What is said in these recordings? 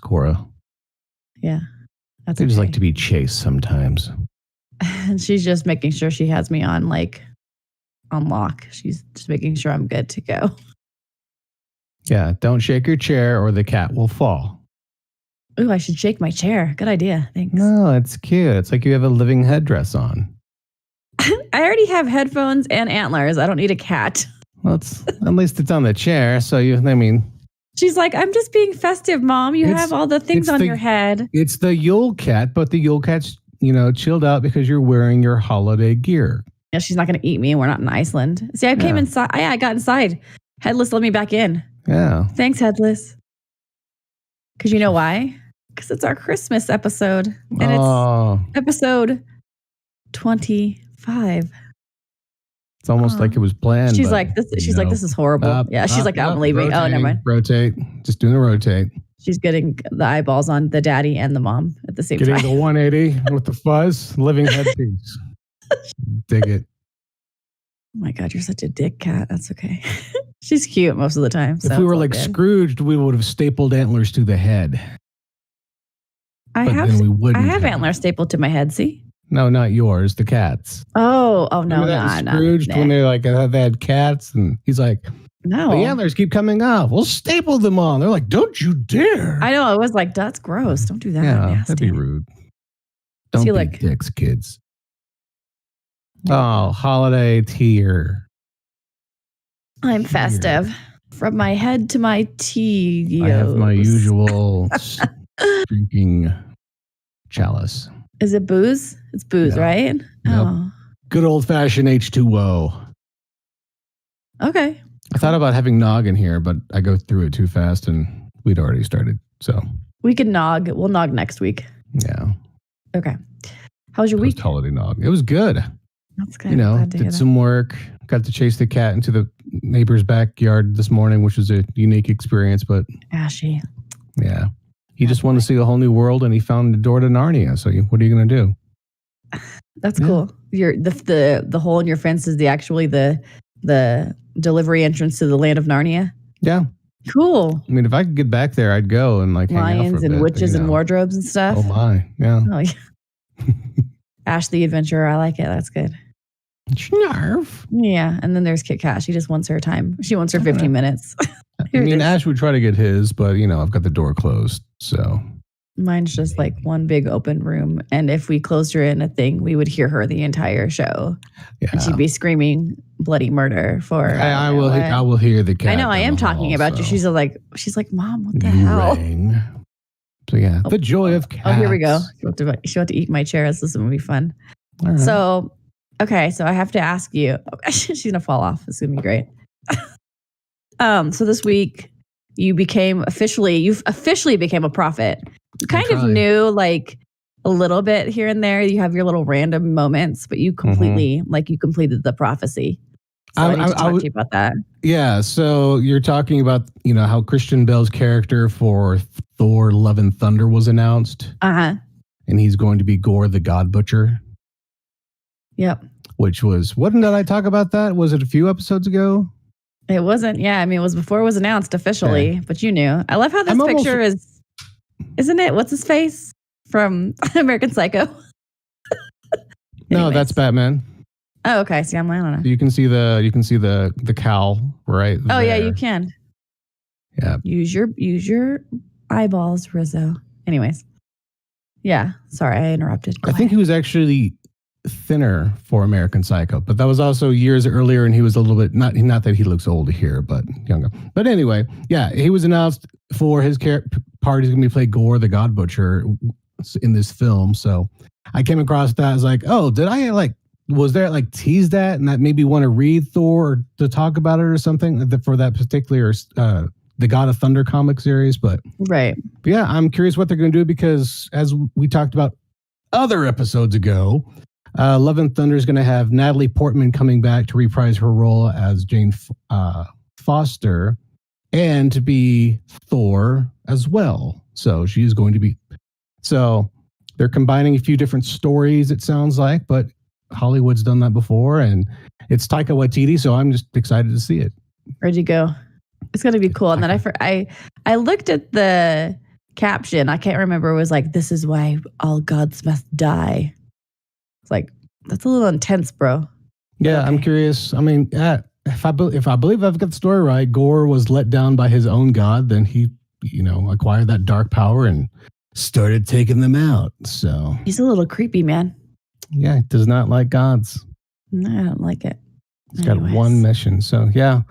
Cora. Yeah. They just like to be chased sometimes. And she's just making sure she has me on lock. She's just making sure I'm good to go. Yeah, don't shake your chair or the cat will fall. Ooh, I should shake my chair. Good idea. Thanks. No, it's cute. It's like you have a living headdress on. I already have headphones and antlers. I don't need a cat. Well, at least it's on the chair. So she's like, I'm just being festive, Mom. You have all the things on your head. It's the Yule Cat, but the Yule Cat's, chilled out because you're wearing your holiday gear. Yeah, she's not going to eat me. We're not in Iceland. See, I came inside. I got inside. Headless let me back in. Yeah. Thanks, Headless. Because you know why? Because it's our Christmas episode. And it's episode 25. It's almost like it was planned. She's like, this is horrible. She's like, I don't believe me. Oh, never mind. Rotate. Just doing a rotate. She's getting the eyeballs on the daddy and the mom at the same time. Getting the 180 with the fuzz, living headpiece. Dig it. Oh my God, you're such a dick cat. That's okay. She's cute most of the time. So if we were like Scrooged, we would have stapled antlers to the head. I have antlers stapled to my head, see? No, not yours, the cat's. Oh, no, Scrooged when they had cats, and he's like, no. The antlers keep coming off. We'll staple them on. They're like, don't you dare. I know. I was like, that's gross. Don't do that. Yeah, that'd be rude. Don't be dicks, kids. Oh, holiday tier. I'm festive. From my head to my teeth. I have my usual drinking chalice. Is it booze? It's booze, right? Yep. Oh. Good old-fashioned H2O. Okay. I thought about having Nog in here, but I go through it too fast, and we'd already started. So we can Nog. We'll Nog next week. Yeah. Okay. How was your week? Holiday Nog. It was good. That's good. Did some work. Got to chase the cat into the neighbor's backyard this morning, which was a unique experience. But Ashy. Yeah. He just wanted to see a whole new world, and he found the door to Narnia. So what are you going to do? That's cool. The hole in your fence is actually the delivery entrance to the land of Narnia. Yeah. Cool. I mean, if I could get back there, I'd go and hang lions out for a and bit, witches and wardrobes and stuff. Oh my, yeah. Oh, yeah. Ash the Adventurer. I like it. That's good. Snarf. Yeah. And then there's Kit Kat. She just wants her time. She wants her 15 minutes. I mean, Ash would try to get his, but I've got the door closed. So mine's just like one big open room. And if we closed her in a thing, we would hear her the entire show. Yeah. And she'd be screaming bloody murder for. I will hear the cat. I know. I am talking about you. She's like, Mom, what the hell? Rang. So yeah, the joy of cats. Oh, here we go. She want to eat my chair. This is going to be fun. Right. So, okay. So I have to ask you. She's going to fall off. It's going to be great. So this week you officially became a prophet. You kind of knew a little bit here and there. You have your little random moments, but you completely you completed the prophecy. So I need to talk to you about that. Yeah. So you're talking about, how Christian Bale's character for Thor: Love and Thunder was announced. Uh-huh. And he's going to be Gore the God Butcher. Yep. Which wasn't I talk about that? Was it a few episodes ago? It wasn't. Yeah. I mean, it was before it was announced officially, but you knew. I love how this picture isn't it? What's his face from American Psycho? No, that's Batman. Oh, okay. See, I don't know. You can see the cowl right there. Oh yeah, you can. Yeah. Use your eyeballs, Rizzo. Anyways. Yeah. Sorry, I interrupted. I think he was actually thinner for American Psycho, but that was also years earlier, and he was a little bit not that he looks old here, but younger. But anyway, yeah, he was announced for his part. He's going to play Gore the God Butcher in this film. So I came across that. I was like, oh, did I was there tease that and that maybe want to read Thor or to talk about it or something for that particular the God of Thunder comic series? But right, yeah, I'm curious what they're going to do, because as we talked about other episodes ago, Love and Thunder is going to have Natalie Portman coming back to reprise her role as Jane Foster and to be Thor as well. So she is going to be. So they're combining a few different stories, it sounds like, but Hollywood's done that before, and it's Taika Waititi, so I'm just excited to see it. Where'd you go? It's going to be cool. And then I looked at the caption, I can't remember, was like, "This is why all gods must die." It's like, that's a little intense, bro. Yeah, okay. I'm curious. I mean, if I believe I've got the story right, Gore was let down by his own god. Then he, acquired that dark power and started taking them out. So he's a little creepy, man. Yeah, he does not like gods. No, I don't like it. He's got one mission. So yeah,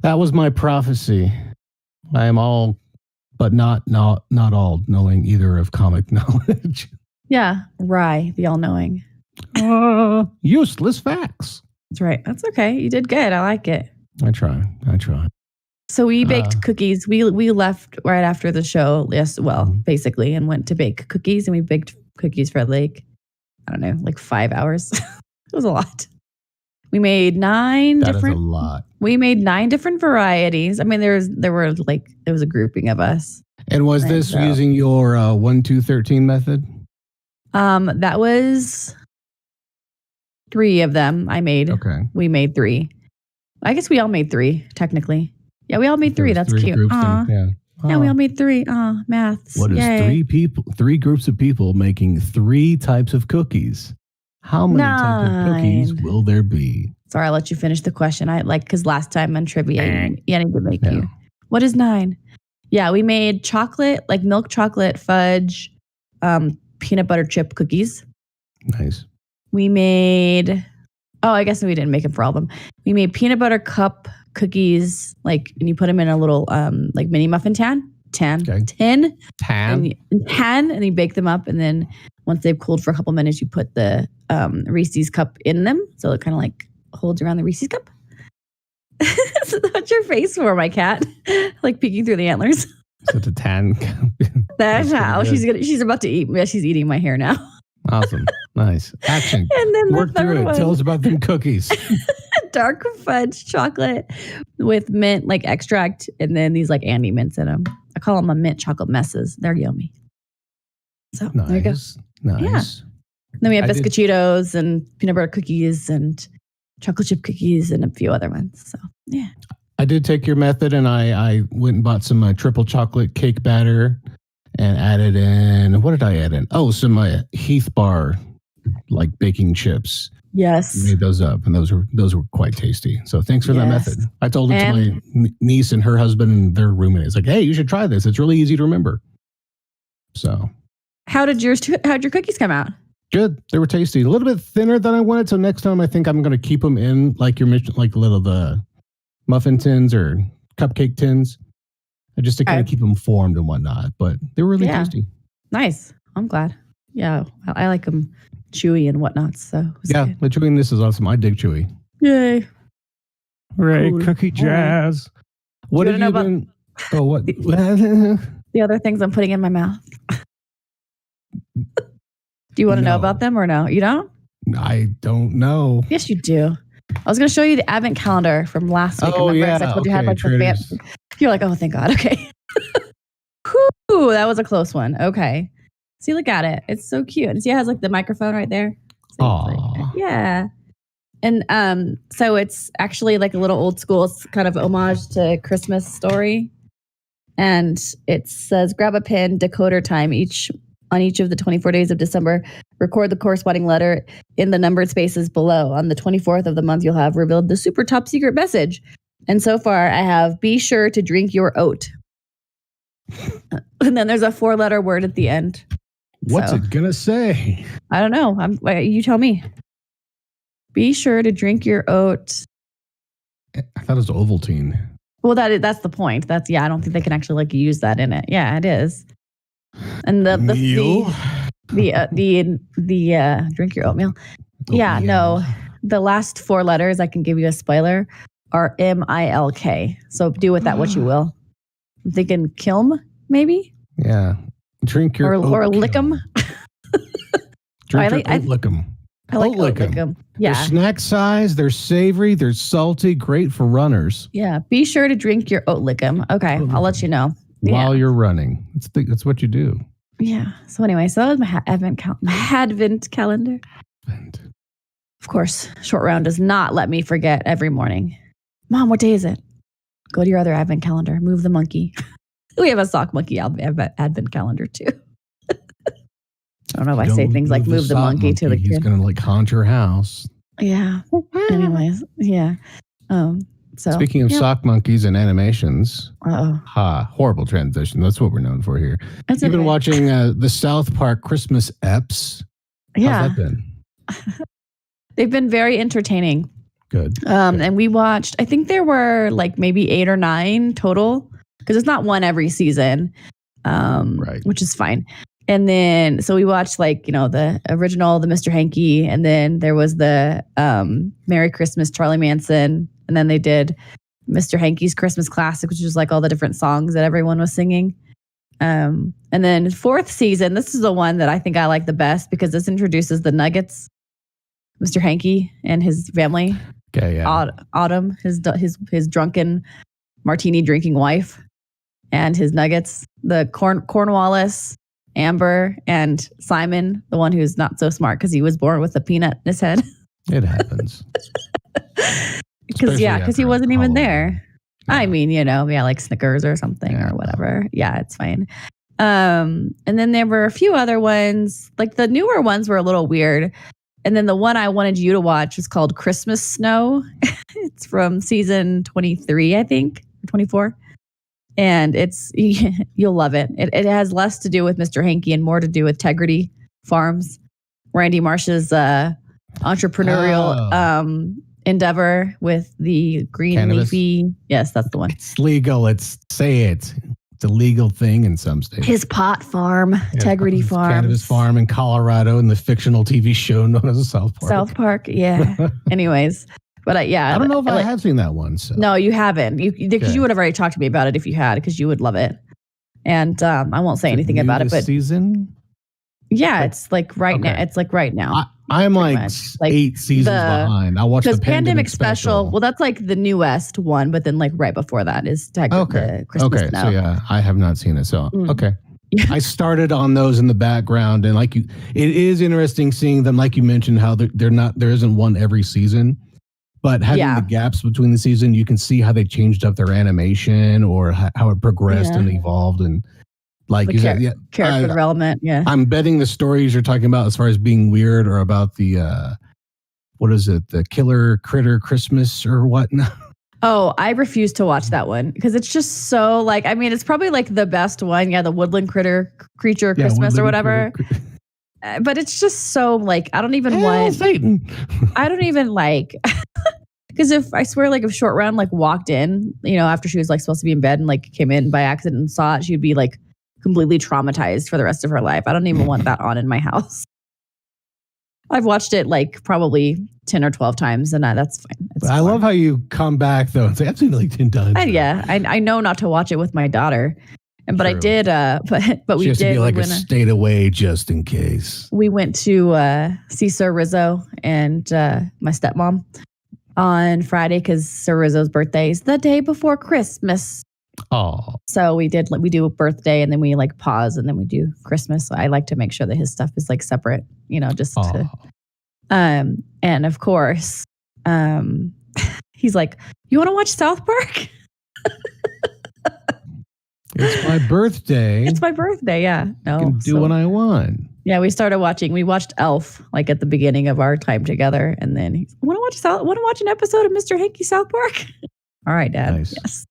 that was my prophecy. I am all, but not all knowing either of comic knowledge. Yeah, Rye, the all-knowing. Useless facts. That's right. That's okay. You did good. I like it. I try. So we baked cookies. We left right after the show. Yes, well, basically, and went to bake cookies, and we baked cookies for like 5 hours. It was a lot. We made 9 different. That is a lot. We made 9 different varieties. I mean, there were like, it was a grouping of us. And was this using your 1, 2, 13 method? That was 3 of them. I made. Okay. We made 3. I guess we all made 3 technically. Yeah, we all made 3. That's cute. Yeah, we all made 3. Maths. What is 3 groups of people making 3 types of cookies? How many types of cookies will there be? Sorry, I'll let you finish the question. Because last time on trivia, you need to make you. What is 9? Yeah, we made chocolate, like milk chocolate, fudge, peanut butter chip cookies. Nice. We made, I guess we didn't make them for all of them. We made peanut butter cup cookies, and you put them in a little like mini muffin tin, and you bake them up, and then once they've cooled for a couple minutes, you put the Reese's cup in them, so it kind of like holds around the Reese's cup. So what's your face for, my cat? Like peeking through the antlers. So it's a tan. That's how she's about to eat. Yeah, she's eating my hair now. Awesome, nice action. And then work through it. Tell us about them cookies. Dark fudge chocolate with mint extract, and then these Andy mints in them. I call them a mint chocolate messes. They're yummy. So nice. There you go. Nice. Yeah. Then we have biscuititos and peanut butter cookies and chocolate chip cookies and a few other ones. So yeah. I did take your method, and I went and bought some triple chocolate cake batter and added in. What did I add in? Oh, some Heath Bar baking chips. Yes. Made those up, and those were quite tasty. So thanks for that method. I told it to my niece and her husband and their roommate. It's like, hey, you should try this. It's really easy to remember. So, how'd your cookies come out? Good. They were tasty. A little bit thinner than I wanted. So next time, I think I'm going to keep them in the muffin tins or cupcake tins, just to kind of keep them formed and whatnot. But they were really tasty. Nice. I'm glad. Yeah, I like them chewy and whatnot. So good. The chewiness is awesome. I dig chewy. Yay! Right, cool. Cookie jazz. What have you been? Oh, what? The other things I'm putting in my mouth. Do you want to know about them or no? You don't? I don't know. Yes, you do. I was going to show you the advent calendar from last week. Oh, yeah. I told you had you're like, oh, thank God. Okay. Whew, that was a close one. Okay. See, look at it. It's so cute. See, it has the microphone right there. So yeah. And so it's actually a little old school. It's kind of homage to Christmas story. And it says, grab a pen, decoder time on each of the 24 days of December. Record the corresponding letter in the numbered spaces below. On the 24th of the month, you'll have revealed the super top secret message. And so far, I have, be sure to drink your oat. And then there's a 4-letter word at the end. What's it going to say? I don't know. You tell me. Be sure to drink your oat. I thought it was Ovaltine. Well, that's the point. I don't think they can actually use that in it. Yeah, it is. And the drink your oatmeal. Yeah, no. The last 4 letters, I can give you a spoiler, are MILK. So do with that what you will. I'm thinking kilm, maybe? Yeah. Drink your oat. Or lick 'em. Drink your oat lick 'em. I like oat lick 'em. Yeah. They're snack size, they're savory, they're salty, great for runners. Yeah. Be sure to drink your oat lick 'em. Okay, I'll let you know. While you're running. That's what you do. Yeah. So anyway, that was my advent calendar. Of course, Short Round does not let me forget every morning. Mom, what day is it? Go to your other advent calendar. Move the monkey. We have a sock monkey advent calendar too. I don't know if I say things like move the monkey to the kid. He's going to like haunt your house. Yeah. Anyways, yeah. So speaking of sock monkeys and animations, horrible transition. That's what we're known for here. You've been watching the South Park Christmas eps. Yeah. How's that been? They've been very entertaining. Good. And we watched, I think there were like maybe 8 or 9 total, because it's not one every season, right, which is fine. And then, so we watched like, the original, the Mr. Hanky, and then there was the Merry Christmas, Charlie Manson. And then they did Mr. Hanky's Christmas Classic, which was like all the different songs that everyone was singing. And then 4th season, this is the one that I think I like the best because this introduces the Nuggets, Mr. Hanky and his family. Okay, yeah. Autumn, his drunken martini drinking wife, and his Nuggets, the Cornwallis, Amber, and Simon, the one who's not so smart because he was born with a peanut in his head. It happens. Because he wasn't even there. Yeah. I mean, like Snickers or something or whatever. Yeah, it's fine. And then there were a few other ones, like the newer ones were a little weird. And then the one I wanted you to watch is called Christmas Snow. It's from season 23, I think, 24. And you'll love it. It has less to do with Mr. Hanky and more to do with Tegrity Farms, Randy Marsh's entrepreneurial endeavor with the green cannabis. Leafy. Yes, that's the one. It's legal. Say it. It's a legal thing in some states. His pot farm, Tegrity Farms. Cannabis farm in Colorado, and the fictional TV show known as South Park. South Park, yeah. Anyways. But I don't know if I have seen that one. So. No, you haven't. Because you would have already talked to me about it if you had, because you would love it. And I won't say anything about it. But season? Yeah, it's like right now. It's like right now. I'm like 8 seasons behind. I watched the Pandemic Special. Well, that's like the newest one, but then like right before that is the Christmas Snow. So yeah, I have not seen it. So okay. Yeah. I started on those in the background, and it is interesting seeing them. Like you mentioned, how there isn't one every season. But having the gaps between the season, you can see how they changed up their animation or how it progressed and evolved. And like you said, character development. Yeah. I'm betting the stories you're talking about as far as being weird or about the, what is it? The Killer Critter Christmas or what? Oh, I refuse to watch that one because it's just so it's probably like the best one. Yeah. The Woodland Creature Christmas or whatever. But it's just so I don't even want Satan. I don't even because if Short Round walked in, after she was supposed to be in bed and came in by accident and saw it, she'd be completely traumatized for the rest of her life. I don't even want that on in my house. I've watched it probably 10 or 12 times, and that's fine. I love how you come back though and say I've seen it 10 times. I know not to watch it with my daughter. But I did, but we did. She has to be a stayed away just in case. We went to see Sir Rizzo and my stepmom on Friday because Sir Rizzo's birthday is the day before Christmas. Oh, so we do a birthday and then we pause and then we do Christmas. So I like to make sure that his stuff is separate, just to. And of course, he's like, "You want to watch South Park?" It's my birthday. It's my birthday, yeah. No, I can do what I want. Yeah, we watched Elf at the beginning of our time together, and then he's, want to watch an episode of Mr. Hanky South Park? All right, Dad. Nice. Yes.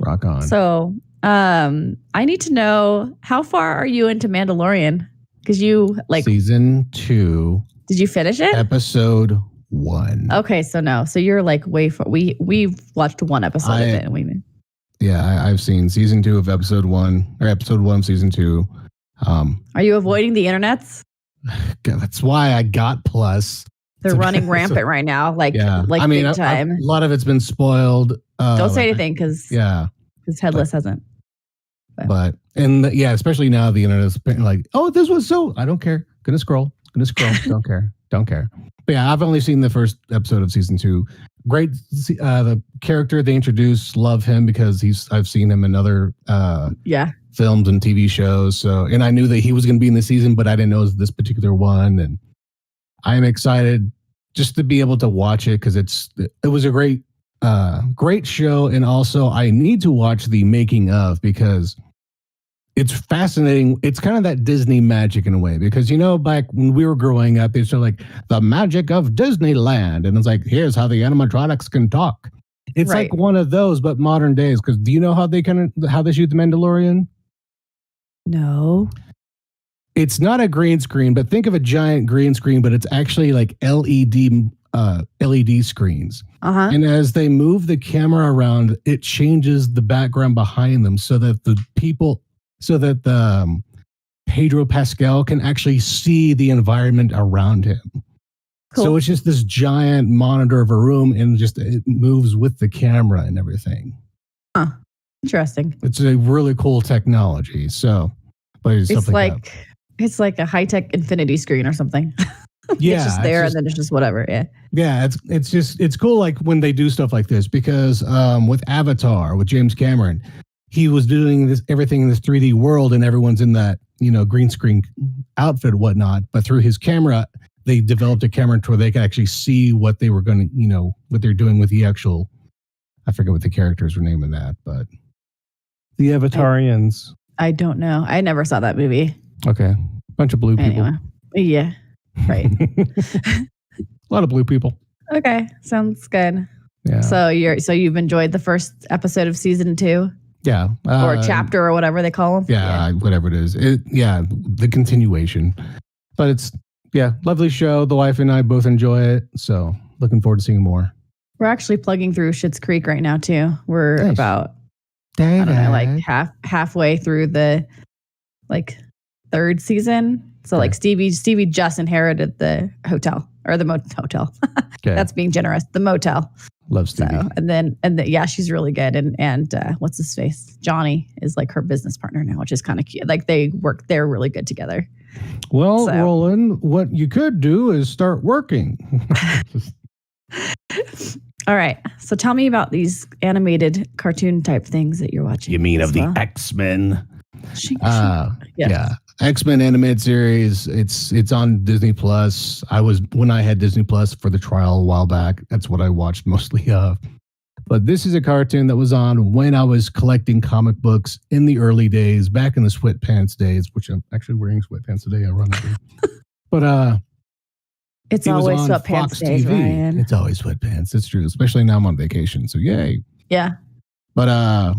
Rock on. So, I need to know, how far are you into Mandalorian? Because you season 2. Did you finish it? Episode 1. Okay, so no, so you're way far. We've watched one episode of it, and we. Yeah, I've seen season 2 of episode 1 of season 2. Are you avoiding the internets? That's why I got Plus. They're running rampant right now, big time. A lot of it's been spoiled. Don't say anything because Headless hasn't. But especially now the internet's this was so. I don't care. Gonna scroll. Don't care. But yeah, I've only seen the first episode of season 2. Great. The character they introduced, love him because I've seen him in other films and TV shows. So, and I knew that he was going to be in the season, but I didn't know it was this particular one. And I'm excited just to be able to watch it because it was a great great show. And also, I need to watch the making of because it's fascinating. It's kind of that Disney magic in a way because, back when we were growing up, it's sort of like the magic of Disneyland. And it's like, here's how the animatronics can talk. It's like one of those, but modern days. Because do you know how they shoot the Mandalorian? No. It's not a green screen, but think of a giant green screen, but it's actually like LED screens. And as they move the camera around, it changes the background behind them so that the Pedro Pascal can actually see the environment around him. Cool. So it's just this giant monitor of a room and just it moves with the camera and everything. Interesting. It's a really cool technology. So, but it's like a high-tech infinity screen or something. Yeah. It's just there and then it's just whatever. Yeah. Yeah. It's cool. Like when they do stuff like this, because with Avatar, with James Cameron, he was doing everything in this 3D world and everyone's in that, green screen outfit and whatnot. But through his camera, they developed a camera to where they could actually see what they were going to, what they're doing with the actual, I forget what the characters were naming that, but the Avatarians. I don't know. I never saw that movie. Okay. Bunch of blue people. Anyway. Yeah. Right. A lot of blue people. Okay. Sounds good. Yeah. So you've enjoyed the first episode of season 2? Yeah. Or chapter or whatever they call them? Yeah. Whatever it is. The continuation. But it's, lovely show. The wife and I both enjoy it. So looking forward to seeing more. We're actually plugging through Schitt's Creek right now too. We're about, David. I don't know, like halfway through the third season. So like Stevie just inherited the hotel or the motel. Okay. That's being generous. The motel. Love Stevie. So, and then she's really good. And what's his face? Johnny is like her business partner now, which is kind of cute. Like they're really good together. Well, Roland, what you could do is start working. All right. So tell me about these animated cartoon type things that you're watching. You mean of the X-Men? Yes. Yeah. X-Men animated series. It's on Disney Plus. When I had Disney Plus for the trial a while back, that's what I watched mostly of. But this is a cartoon that was on when I was collecting comic books in the early days, back in the Sweatpants days, which I'm actually wearing sweatpants today, ironically. But it's always Sweatpants Fox days, TV. Ryan. It's always Sweatpants. It's true, especially now I'm on vacation. So yay. Yeah. But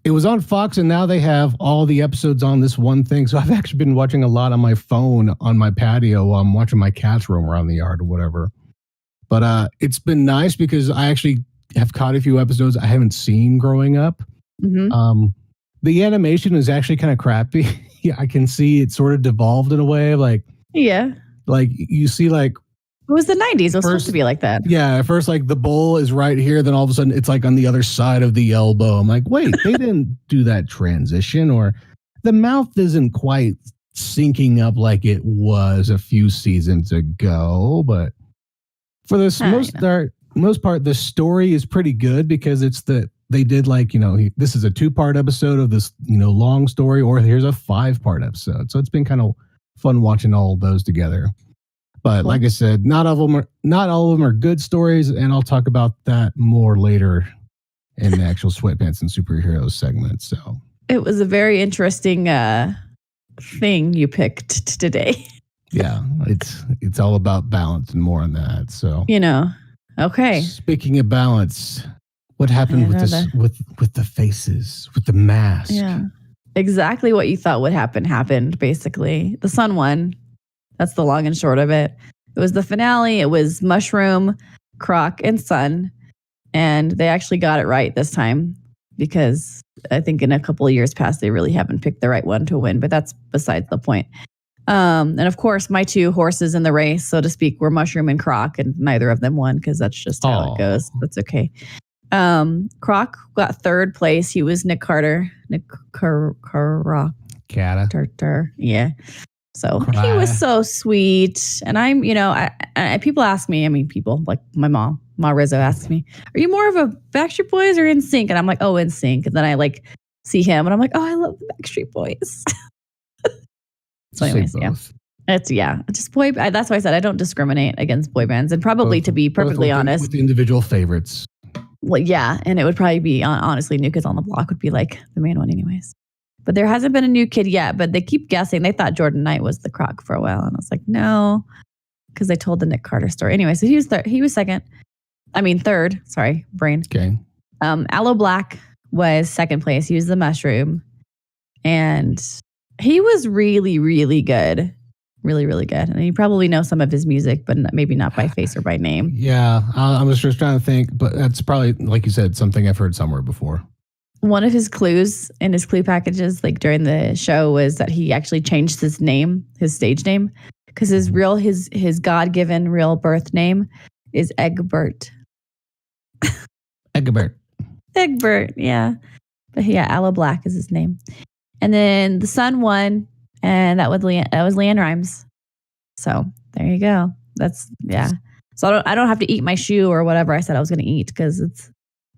it was on Fox, and now they have all the episodes on this one thing. So I've actually been watching a lot on my phone on my patio while I'm watching my cats roam around the yard or whatever. But it's been nice because I actually have caught a few episodes I haven't seen growing up. Mm-hmm. The animation is actually kind of crappy. I can see it sort of devolved in a way. Like you see like, it was the 90s. It was supposed to be like that. Yeah. At first, like the bowl is right here. Then all of a sudden it's like on the other side of the elbow. I'm like, wait, they didn't do that transition, or the mouth isn't quite syncing up like it was a few seasons ago. But for this most part, the story is pretty good because they did like, this is a 2-part episode of this, long story, or here's a 5-part episode. So it's been kind of fun watching all of those together. But like I said, not all of them are good stories, and I'll talk about that more later in the actual Sweatpants and Superheroes segment. So it was a very interesting thing you picked today. Yeah, it's all about balance and more on that. So okay. Speaking of balance, what happened with this with the faces, with the mask? Yeah, exactly what you thought would happen happened. Basically, the sun won. That's the long and short of it. It was the finale. It was Mushroom, Croc, and Sun. And they actually got it right this time because I think in a couple of years past, they really haven't picked the right one to win. But that's besides the point. And of course, my 2 horses in the race, so to speak, were Mushroom and Croc. And neither of them won because that's just how it goes. That's okay. Croc got 3rd place. He was Nick Carter. Carter. Yeah. So he was so sweet. And I'm, people ask me, people like my mom, Ma Rizzo asks me, are you more of a Backstreet Boys or NSYNC? And I'm like, oh, NSYNC. And then I see him and I'm like, oh, I love the Backstreet Boys. So anyways, just boy. That's why I said I don't discriminate against boy bands. And probably to be perfectly honest. With individual favorites. Well, yeah, and it would probably be honestly New Kids on the Block would be like the main one, anyways. But there hasn't been a new kid yet. But they keep guessing. They thought Jordan Knight was the Croc for a while, and I was like, no, because they told the Nick Carter story. Anyway, so he was third. Sorry, brain. Okay. Aloe Black was second place. He was the mushroom, and he was really, really good. Really, really good. And you probably know some of his music, but maybe not by face or by name. Yeah, I was just trying to think, but that's probably, like you said, something I've heard somewhere before. One of his clues in his clue packages, like during the show, was that he actually changed his name, his stage name, because his God-given real birth name is Egbert. Egbert, yeah. But yeah, Aloe Black is his name. And then the Sun won, and that was Leanne Rimes. So there you go. So I don't have to eat my shoe or whatever I said I was going to eat, because it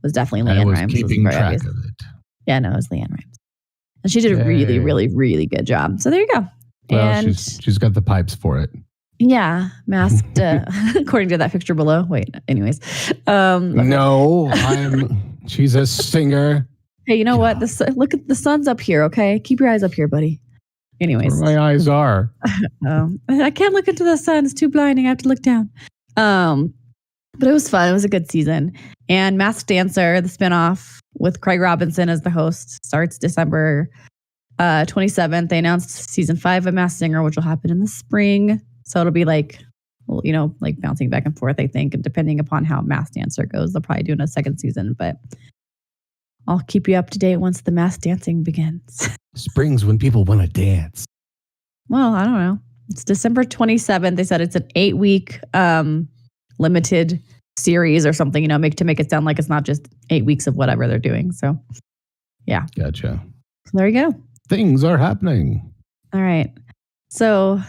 was definitely Leanne Rimes. Keeping track of it. Yeah, no, it was Leanne Rimes, and she did a really, really, really good job. So there you go. Well, and she's got the pipes for it. Yeah, masked according to that picture below. Wait, anyways. No, she's a singer. Hey, you know what? Look at the sun's up here, okay? Keep your eyes up here, buddy. Anyways. Where my eyes are. I can't look into the sun. It's too blinding. I have to look down. But it was fun. It was a good season. And Masked Dancer, the spinoff with Craig Robinson as the host, starts December 27th. They announced season 5 of Masked Singer, which will happen in the spring. So it'll be like bouncing back and forth, I think. And depending upon how Masked Dancer goes, they'll probably do a second season. But I'll keep you up to date once the mass dancing begins. Spring's when people want to dance. Well, I don't know. It's December 27th. They said it's an 8-week limited series or something, to make it sound like it's not just 8 weeks of whatever they're doing. So, yeah. Gotcha. So there you go. Things are happening. All right. So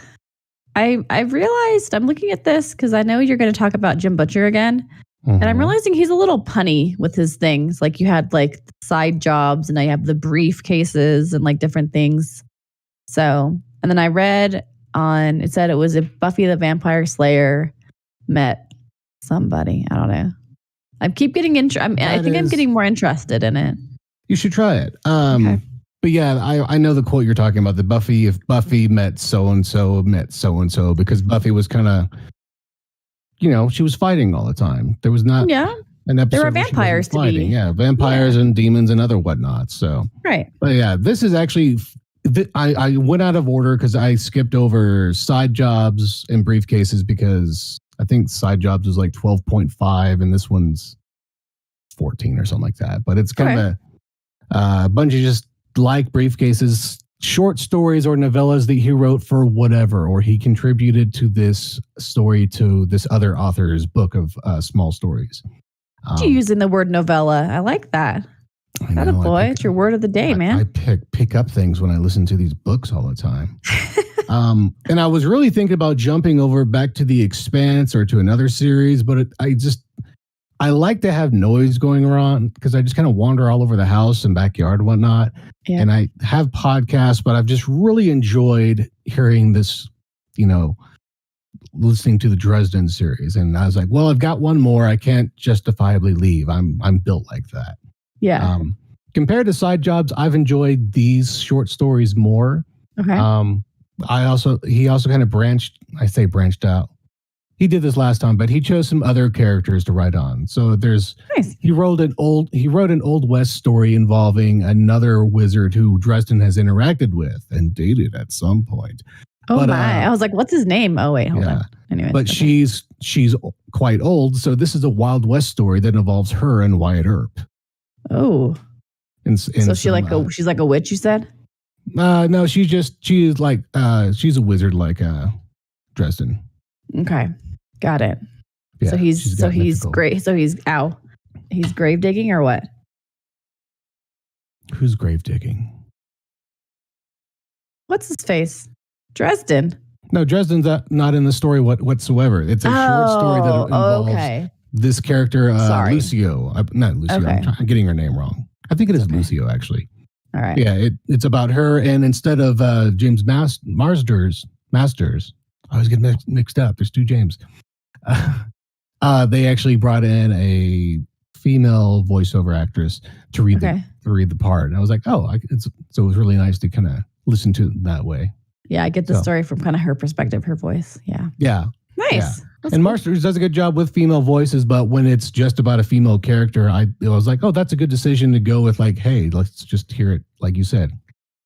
I've realized I'm looking at this because I know you're going to talk about Jim Butcher again. Mm-hmm. And I'm realizing he's a little punny with his things. Like you had like side jobs and now you have the briefcases and like different things. So, and then I read it said it was if Buffy the Vampire Slayer met somebody. I don't know. I keep getting I think I'm getting more interested in it. You should try it. Okay. But yeah, I know the quote you're talking about. If Buffy met so-and-so, because Buffy was kind of, she was fighting all the time. There was not an episode. There were vampires to be. Yeah, vampires and demons and other whatnot. So, right. But yeah, this is actually, I went out of order because I skipped over side jobs and briefcases because I think side jobs was like 12.5 and this one's 14 or something like that. But it's kind of a bunch of just like briefcases, short stories or novellas that he wrote for whatever, or he contributed to this story to this other author's book of small stories. You're using the word novella. I like that. That a boy. It's your word of the day, man. I pick up things when I listen to these books all the time. And I was really thinking about jumping over back to The Expanse or to another series, but I like to have noise going around because I just kind of wander all over the house and backyard and whatnot. Yeah. And I have podcasts, but I've just really enjoyed hearing this, listening to the Dresden series. And I was like, well, I've got one more. I can't justifiably leave. I'm built like that. Yeah. Compared to side jobs, I've enjoyed these short stories more. Okay. He also kind of branched out. He did this last time, but he chose some other characters to write on. So nice. He wrote an Old West story involving another wizard who Dresden has interacted with and dated at some point. Oh my! I was like, "What's his name?" Oh wait, hold on. Anyway, but okay. She's quite old, so this is a Wild West story that involves her and Wyatt Earp. Oh, so she's like a witch? You said? No, she's a wizard like Dresden. Okay. Got it. Yeah, so he's great. So he's grave digging or what? Who's grave digging? What's his face? Dresden. No, Dresden's not in the story whatsoever. It's a short story that involves this character, Lucio. Not Lucio. Okay. I'm getting her name wrong. I think it is Lucio, actually. All right. Yeah, it's about her, and instead of James Masters, I always get mixed up. There's two James. They actually brought in a female voiceover actress to read the part. And I was like, so it was really nice to kind of listen to it that way. Yeah, I get the story from kind of her perspective, her voice. Yeah. Yeah. Nice. Yeah. And cool. Marsters does a good job with female voices, but when it's just about a female character, I was like, oh, that's a good decision to go with, like, hey, let's just hear it, like you said,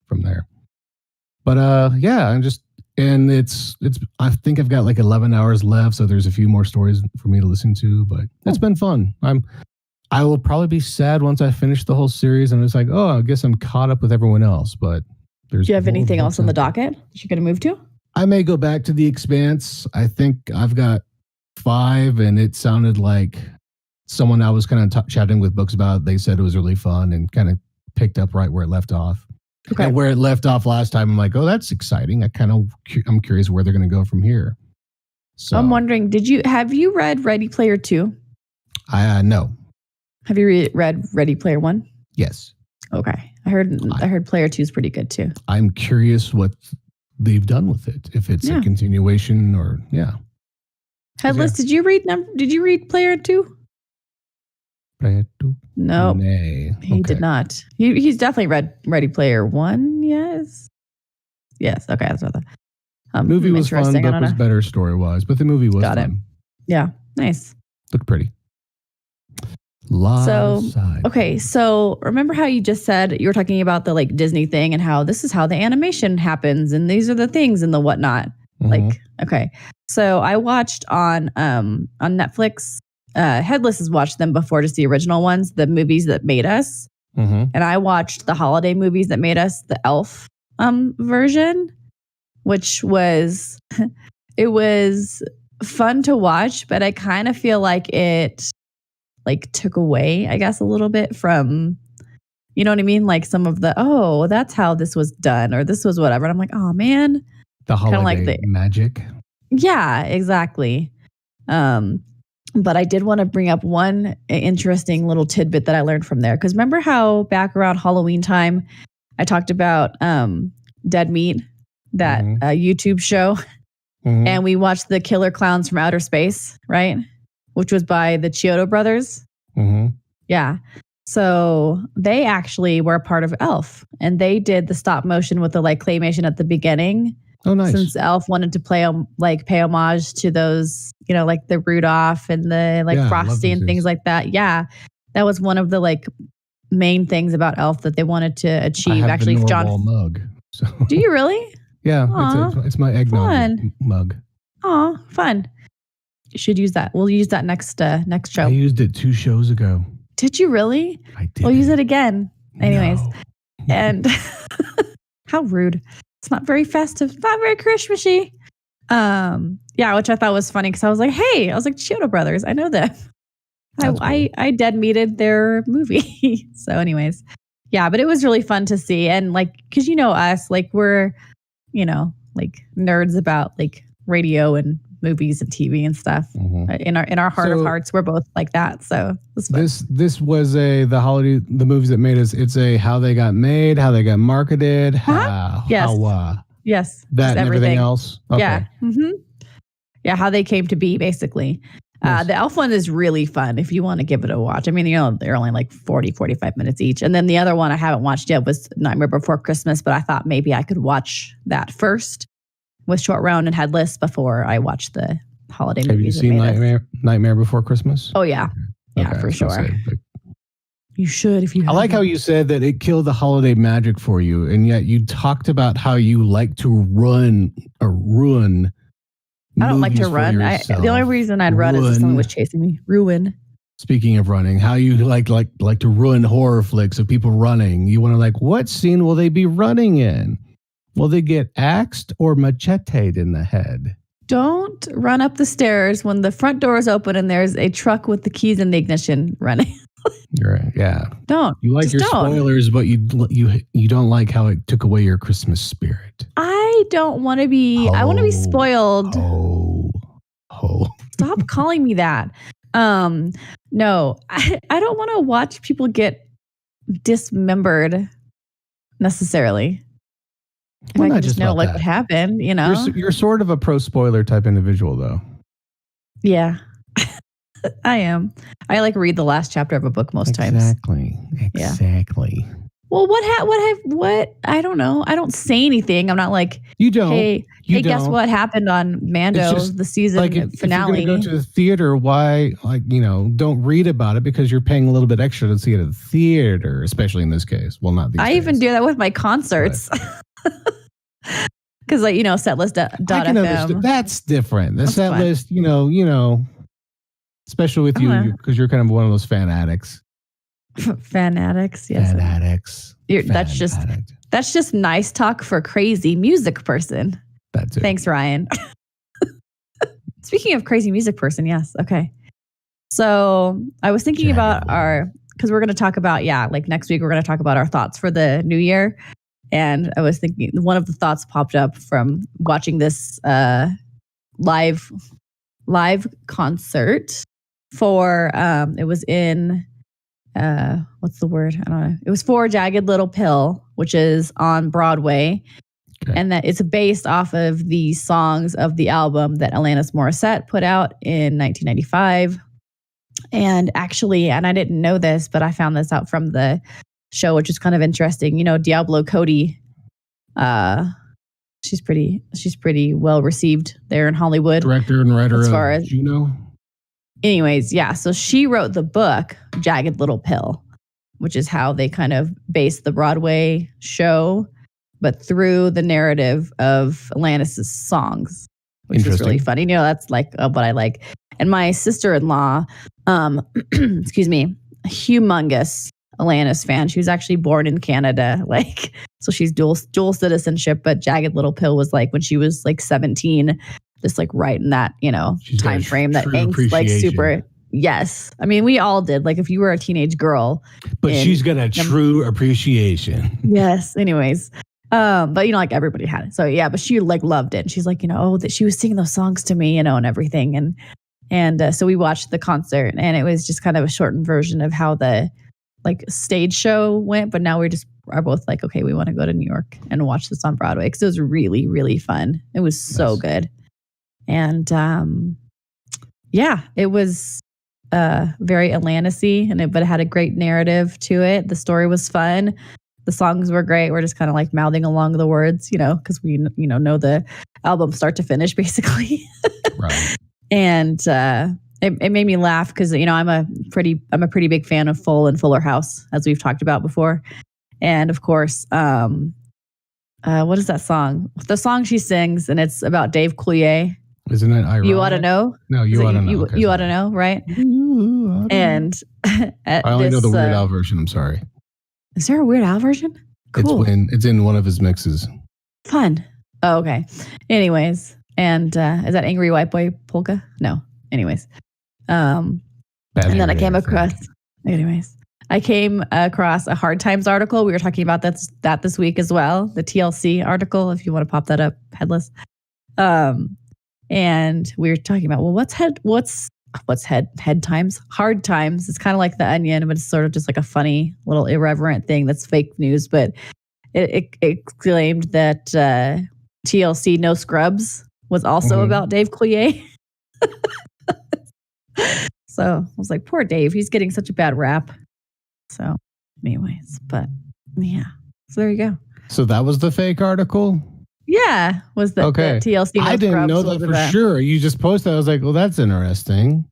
from there. But it's I think I've got like 11 hours left, so there's a few more stories for me to listen to, but it's been fun. I will probably be sad once I finish the whole series, and it's like, oh, I guess I'm caught up with everyone else, but do you have anything else on the docket that you're going to move to? I may go back to The Expanse. I think I've got 5, and it sounded like someone I was kind of chatting with books about. They said it was really fun and kind of picked up right where it left off. Okay. And where it left off last time, I'm like, oh, that's exciting. I'm curious where they're going to go from here. So I'm wondering, have you read Ready Player 2? No. Have you read Ready Player 1? Yes. Okay. I heard Player 2 is pretty good too. I'm curious what they've done with it. If it's a continuation or Headless, did you read Player 2? Player 2? No. Nay. He did not. He's definitely read Ready Player 1, yes. Yes, okay, that's what I thought. Movie was fun, book was better story-wise, but the movie was fun. Got it. Yeah, nice. Looked pretty. So remember how you just said you were talking about the like Disney thing and how this is how the animation happens and these are the things and the whatnot. Mm-hmm. Like, okay. So I watched on Netflix, Headless has watched them before, just the original ones, the movies that made us. Mm-hmm. And I watched the holiday movies that made us, the Elf version, which was, it was fun to watch, but I kind of feel like it like took away, I guess, a little bit from, you know what I mean? Like some of the, oh, that's how this was done or this was whatever. And I'm like, oh man. The holiday magic. Yeah, exactly. But I did want to bring up one interesting little tidbit that I learned from there. Because remember how back around Halloween time, I talked about Dead Meat, that YouTube show. Mm-hmm. And we watched The Killer Clowns from Outer Space, right? Which was by the Chiodo brothers. Mm-hmm. Yeah. So they actually were a part of Elf. And they did the stop motion with the like claymation at the beginning. Oh, nice. Since Elf wanted to pay homage to those, you know, like the Rudolph and the like Frosty and things like that. Yeah. That was one of the like main things about Elf that they wanted to achieve. I have actually, the John mug. So. Do you really? Yeah. It's my eggnog mug. Aw, fun. You should use that. We'll use that next show. I used it 2 shows ago. Did you really? I did. We'll use it again. Anyways. No. And how rude. It's not very festive. Not very Christmassy. Yeah, which I thought was funny because I was like, Chiodo Brothers. I know them. I dead meated their movie. So anyways. Yeah, but it was really fun to see. And like, because you know us, like we're, you know, like nerds about like radio and movies and TV and stuff. Mm-hmm. In our heart of hearts, we're both like that. So this was the movies that made us. It's a how they got made, how they got marketed, yes, that and everything else. Okay. Yeah, mm-hmm. Yeah, how they came to be basically. Yes. The Elf one is really fun if you want to give it a watch. I mean, you know, they're only like 40-45 minutes each. And then the other one I haven't watched yet was Nightmare Before Christmas, but I thought maybe I could watch that first with Short Round and Headless before I watch the holiday movies. Have you seen Nightmare Before Christmas? Oh, yeah. Yeah, okay, for sure. You should if you haven't. I like how you said that it killed the holiday magic for you, and yet you talked about how you like to run or ruin. I don't like to run. The only reason I'd run is if someone was chasing me. Ruin. Speaking of running, how you like to ruin horror flicks of people running. You want to like, what scene will they be running in? Will they get axed or macheted in the head? Don't run up the stairs when the front door is open and there's a truck with the keys in the ignition running. Right, yeah. Don't. You like your spoilers, but you don't like how it took away your Christmas spirit. I don't want to be. I want to be spoiled. Stop calling me that. No, I don't want to watch people get dismembered necessarily. If I could just know like what happened, you know. You're sort of a pro spoiler type individual, though. Yeah. I am. I like read the last chapter of a book most times. Exactly. Yeah. Well, what? I don't know. I don't say anything. I'm not like, you don't. Hey, guess what happened on Mando, the season finale? If you're going to go to the theater, why, don't read about it because you're paying a little bit extra to see it at the theater, especially in this case. Well, not these days. I even do that with my concerts. Because, setlist.fm. I can understand. That's different. The set list, especially with you, because you're kind of one of those fan addicts. Fan addicts, yes. Fan addicts. That's just nice talk for crazy music person. That's it. Thanks, Ryan. Speaking of crazy music person, yes. Okay. So I was thinking about because we're going to talk about, next week we're going to talk about our thoughts for the new year. And I was thinking one of the thoughts popped up from watching this live concert for, it was in, what's the word? I don't know. It was for Jagged Little Pill, which is on Broadway. Okay. And that it's based off of the songs of the album that Alanis Morissette put out in 1995. And actually, and I didn't know this, but I found this out from the show, which is kind of interesting. Diablo Cody, she's pretty well received there in Hollywood. Director and writer of Juno. Anyways, yeah. So she wrote the book Jagged Little Pill, which is how they kind of based the Broadway show, but through the narrative of Alanis' songs, which is really funny. That's like what I like. And my sister-in-law, excuse me, humongous Alanis fan. She was actually born in Canada, so she's dual citizenship. But Jagged Little Pill was like when she was 17, just right in that time frame that angst super. Yes, I mean we all did. If you were a teenage girl, but she's got a true appreciation. Yes. Anyways. But everybody had it. So yeah, but she loved it. And she's that she was singing those songs to me, and everything. And so we watched the concert, and it was just kind of a shortened version of how the stage show went. But now we are both okay, we want to go to New York and watch this on Broadway because it was really, really fun. It was so good. And it was very Alanis-y, but it had a great narrative to it. The story was fun. The songs were great. We're just kind of mouthing along the words, because we know the album start to finish basically. Right. And it made me laugh because I'm a pretty big fan of Full and Fuller House, as we've talked about before. And of course, what is that song? The song she sings, and it's about Dave Coulier. Isn't it ironic? You ought to know. No, you ought to know. You ought to know, right? And I only know the Weird Al version. I'm sorry. Is there a Weird Al version? Cool. It's in one of his mixes. Fun. Oh, okay. Anyways, and is that Angry White Boy Polka? No. Anyways, and then I came across. Anyways, I came across a Hard Times article. We were talking about that this week as well. The TLC article, if you want to pop that up, Headless. And we were talking about, well, what's head times? Hard Times. It's kind of like The Onion, but it's sort of just a funny little irreverent thing that's fake news. But it claimed that TLC No Scrubs was also about Dave Coulier. So I was like, poor Dave, he's getting such a bad rap. So anyways, but yeah, so there you go. So that was the fake article? Yeah, was the TLC No I didn't know that for sure. You just posted. I was like, well, that's interesting.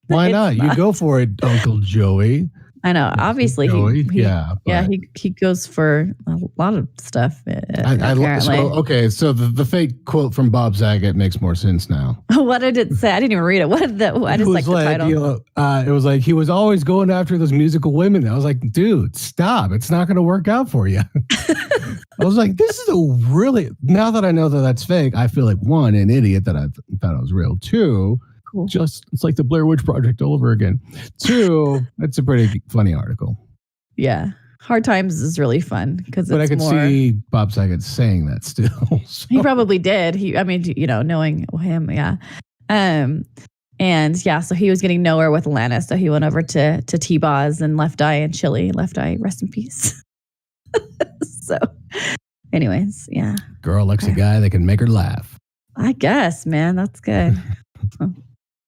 Why not? You go for it, Uncle Joey. I know. Obviously, he goes for a lot of stuff. So the fake quote from Bob Saget makes more sense now. What did it say? I didn't even read it. I just like the title. It was like he was always going after those musical women. I was like, dude, stop! It's not going to work out for you. I was like, this is now that I know that that's fake, I feel like one, an idiot that I thought it was real. Two. Cool. It's like the Blair Witch Project all over again. Two, it's a pretty funny article. Yeah. Hard Times is really fun because I could see Bob Saget saying that still. So. He probably did. Knowing him, yeah. And yeah, so he was getting nowhere with Alanis, so he went over to T-Boz and Left Eye and Chili. Left Eye, rest in peace. So, anyways, yeah. Girl likes a guy that can make her laugh. I guess, man, that's good.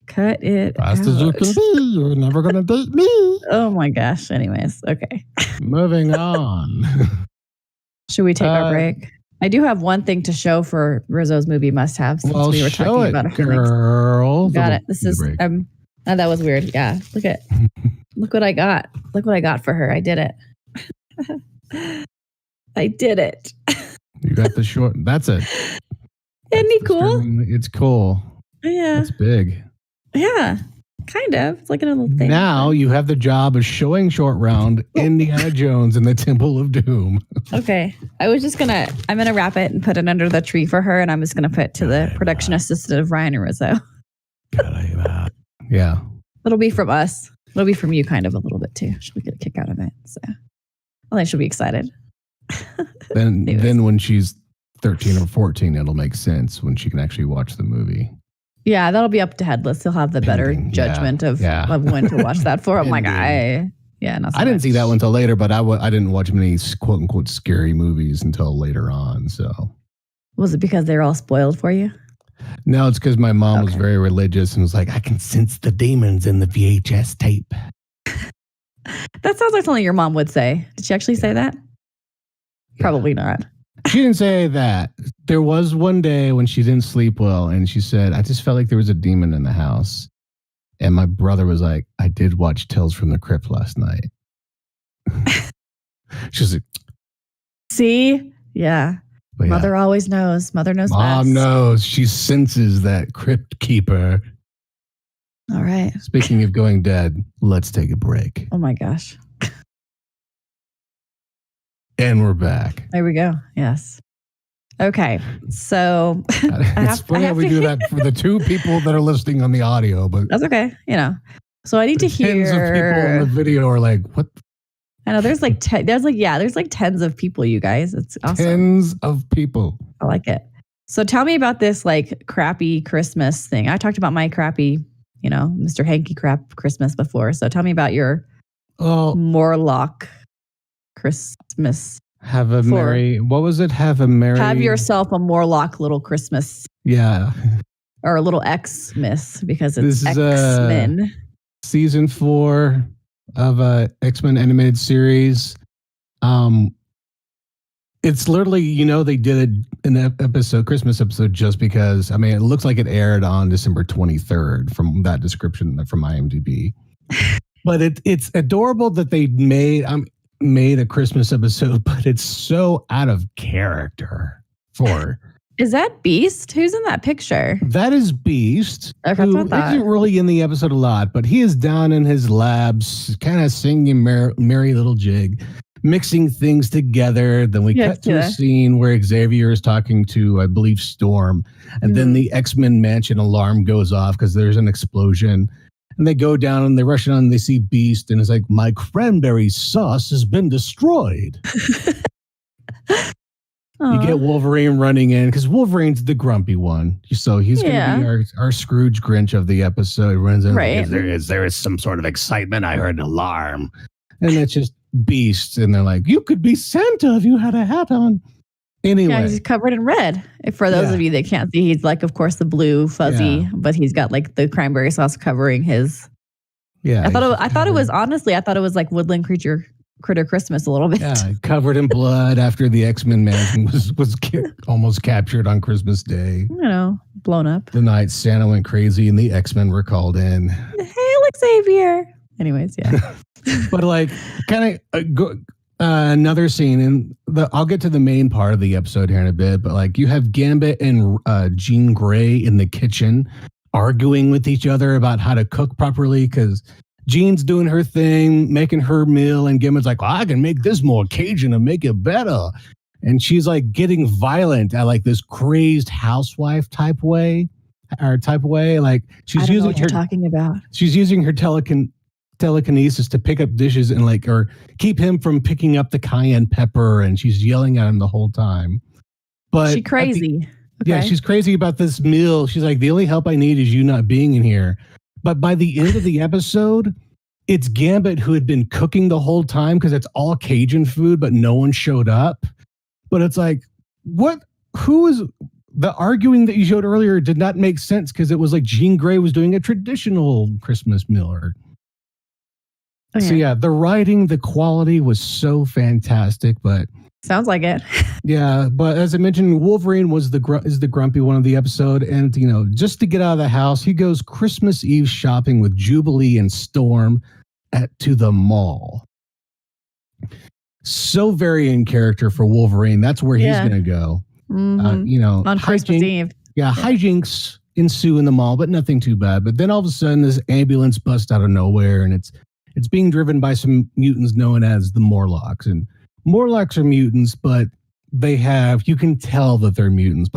Cut it Fast out. as you can be. You're never going to date me. Oh my gosh. Anyways, okay. Moving on. Should we take our break? I do have one thing to show for Rizzo's movie must-have since we were show talking it, about it. girl. Got it. This is that was weird. Yeah. Look what I got. Look what I got for her. I did it. I did it. You got the short. That's it. Isn't he cool? It's cool. Yeah. It's big. Yeah. Kind of. It's like a little thing. Now you have the job of showing Short Round Indiana Jones and the Temple of Doom. Okay. I'm going to wrap it and put it under the tree for her. And I'm just going to put to the production assistant of Ryan and Rizzo. Yeah. It'll be from us. It'll be from you kind of a little bit too. She'll get a kick out of it. So I think she'll be excited. Then when she's 13 or 14, it'll make sense when she can actually watch the movie. Yeah, that'll be up to Headless. He'll have the better judgment of when to watch that for. I'm like, I didn't see that one until later, but I didn't watch many quote unquote scary movies until later on. So was it because they were all spoiled for you? No, it's because my mom was very religious and was like, I can sense the demons in the VHS tape. That sounds like something your mom would say. Did she actually say that? Yeah. Probably not. She didn't say that. There was one day when she didn't sleep well and she said, I just felt like there was a demon in the house. And my brother was like, I did watch Tales from the Crypt last night. She was like, see? Yeah. But Mother always knows. Mother knows Mom best. knows. She senses that crypt keeper. All right. Speaking of going dead, let's take a break. Oh my gosh. And we're back. There we go. Yes. Okay. So it's funny how we do that for the two people that are listening on the audio, but that's okay. So I need to hear. Tens of people in the video are like, what? I know there's like tens of people, you guys. It's awesome. Tens of people. I like it. So tell me about this like crappy Christmas thing. I talked about my crappy, Mr. Hanky crap Christmas before. So tell me about your Morlock Christmas. Have yourself a Morlock little Christmas. Yeah. Or a little Xmas because it's X-Men. Season 4 of a X-Men animated series. It's literally, they did an Christmas episode just because, it looks like it aired on December 23rd from that description from IMDb. But it's adorable that they made a Christmas episode, but it's so out of character for... Is that Beast? Who's in that picture? That is Beast, who isn't really in the episode a lot, but he is down in his labs, kind of singing merry little jig, mixing things together. Then we cut to a scene where Xavier is talking to, I believe, Storm, and then the X-Men mansion alarm goes off because there's an explosion. And they go down and they rush on and they see Beast, and it's like, my cranberry sauce has been destroyed. You get Wolverine running in because Wolverine's the grumpy one. So he's going to be our Scrooge Grinch of the episode. Runs in, right. There is some sort of excitement. I heard an alarm. And it's just Beast. And they're like, you could be Santa if you had a hat on. Anyway. Yeah, he's covered in red. For those of you that can't see, he's like, of course, the blue fuzzy, but he's got like the cranberry sauce covering his. Yeah. I thought it was like Woodland Critter Christmas a little bit. Yeah, covered in blood after the X-Men mansion was almost captured on Christmas Day. Blown up. The night Santa went crazy and the X-Men were called in. Hail Xavier. Anyways, yeah. But like, kind of another scene, and I'll get to the main part of the episode here in a bit. But like, you have Gambit and Jean Grey in the kitchen arguing with each other about how to cook properly because Jean's doing her thing, making her meal, and Gambit's like, I can make this more Cajun and make it better. And she's like getting violent at like this crazed housewife type way. Like she's using what you're talking about. She's using her telekinesis to pick up dishes and or keep him from picking up the cayenne pepper, and she's yelling at him the whole time. But she's crazy. Yeah, she's crazy about this meal. She's like, the only help I need is you not being in here. But by the end of the episode, it's Gambit who had been cooking the whole time because it's all Cajun food, but no one showed up. But it's like, what? Who is the arguing that you showed earlier did not make sense because it was like Jean Grey was doing a traditional Christmas meal. So yeah, the writing, the quality was so fantastic, but sounds like it. Yeah, but as I mentioned, Wolverine was the grumpy one of the episode, and just to get out of the house, he goes Christmas Eve shopping with Jubilee and Storm to the mall. So very in character for Wolverine. That's where he's going to go. Mm-hmm. On Christmas Eve. Yeah, hijinks ensue in the mall, but nothing too bad. But then all of a sudden, this ambulance busts out of nowhere, and it's being driven by some mutants known as the Morlocks. And Morlocks are mutants, but you can tell that they're mutants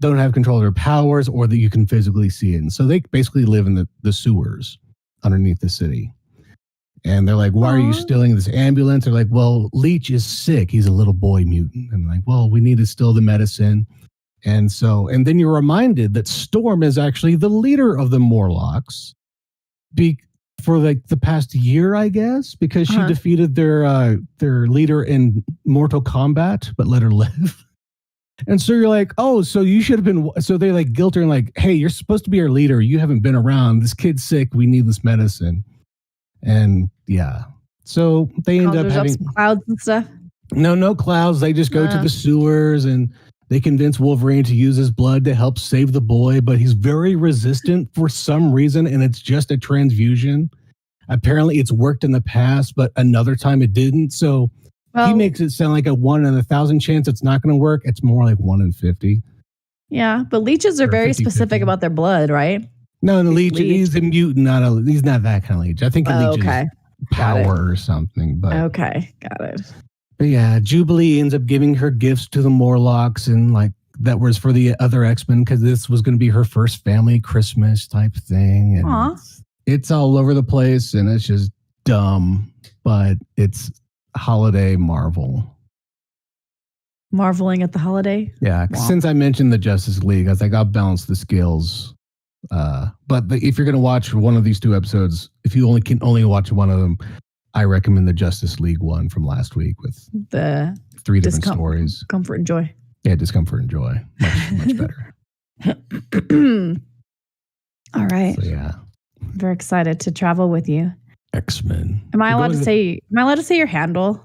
don't have control of their powers or that you can physically see it. And so they basically live in the sewers underneath the city. And they're like, why are you stealing this ambulance? They're like, well, Leech is sick. He's a little boy mutant. And like, well, we need to steal the medicine. And then you're reminded that Storm is actually the leader of the Morlocks for like the past year, I guess, because she defeated their leader in Mortal Kombat, but let her live. And so you're like, oh, so you should have been. So they like guilt her and like, hey, you're supposed to be our leader. You haven't been around. This kid's sick. We need this medicine. And yeah, so they end up having clouds and stuff. No clouds. They just go to the sewers and they convince Wolverine to use his blood to help save the boy, but he's very resistant for some reason, and it's just a transfusion. Apparently, it's worked in the past, but another time it didn't. So he makes it sound like a 1 in 1,000 chance it's not going to work. It's more like 1 in 50. Yeah, but leeches are very 50, specific 50. About their blood, right? No, the leech. He's a mutant. He's not that kind of leech. I think the leech is power or something. But okay, got it. But yeah, Jubilee ends up giving her gifts to the Morlocks, and like that was for the other X-Men because this was going to be her first family Christmas type thing. And it's all over the place, and it's just dumb, but it's holiday marvel. Marveling at the holiday? Yeah, since I mentioned the Justice League, I was like, I'll balance the scales. But if you're going to watch one of these 2 episodes, if you can only watch one of them, I recommend the Justice League one from last week with the 3 different stories. Comfort and Joy. Yeah, Discomfort and Joy. Much better. All right. So, yeah. I'm very excited to travel with you. X-Men. Am I allowed to say your handle?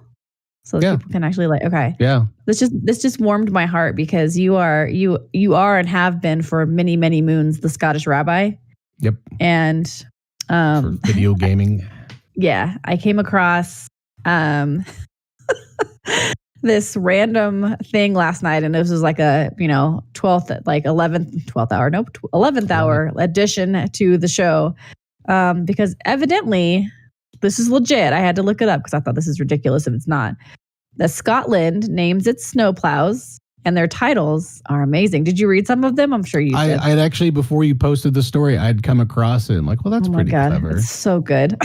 So that people can actually okay. Yeah. This just warmed my heart because you are and have been for many, many moons the Scottish Rabbi. Yep. And for video gaming. Yeah. I came across this random thing last night, and this was like a 11th hour addition to the show. Because evidently this is legit. I had to look it up because I thought this is ridiculous if it's not. The Scotland names its snowplows, and their titles are amazing. Did you read some of them? I'm sure you did. I'd actually, before you posted the story, I'd come across it. I'm like, well, that's pretty clever. It's so good.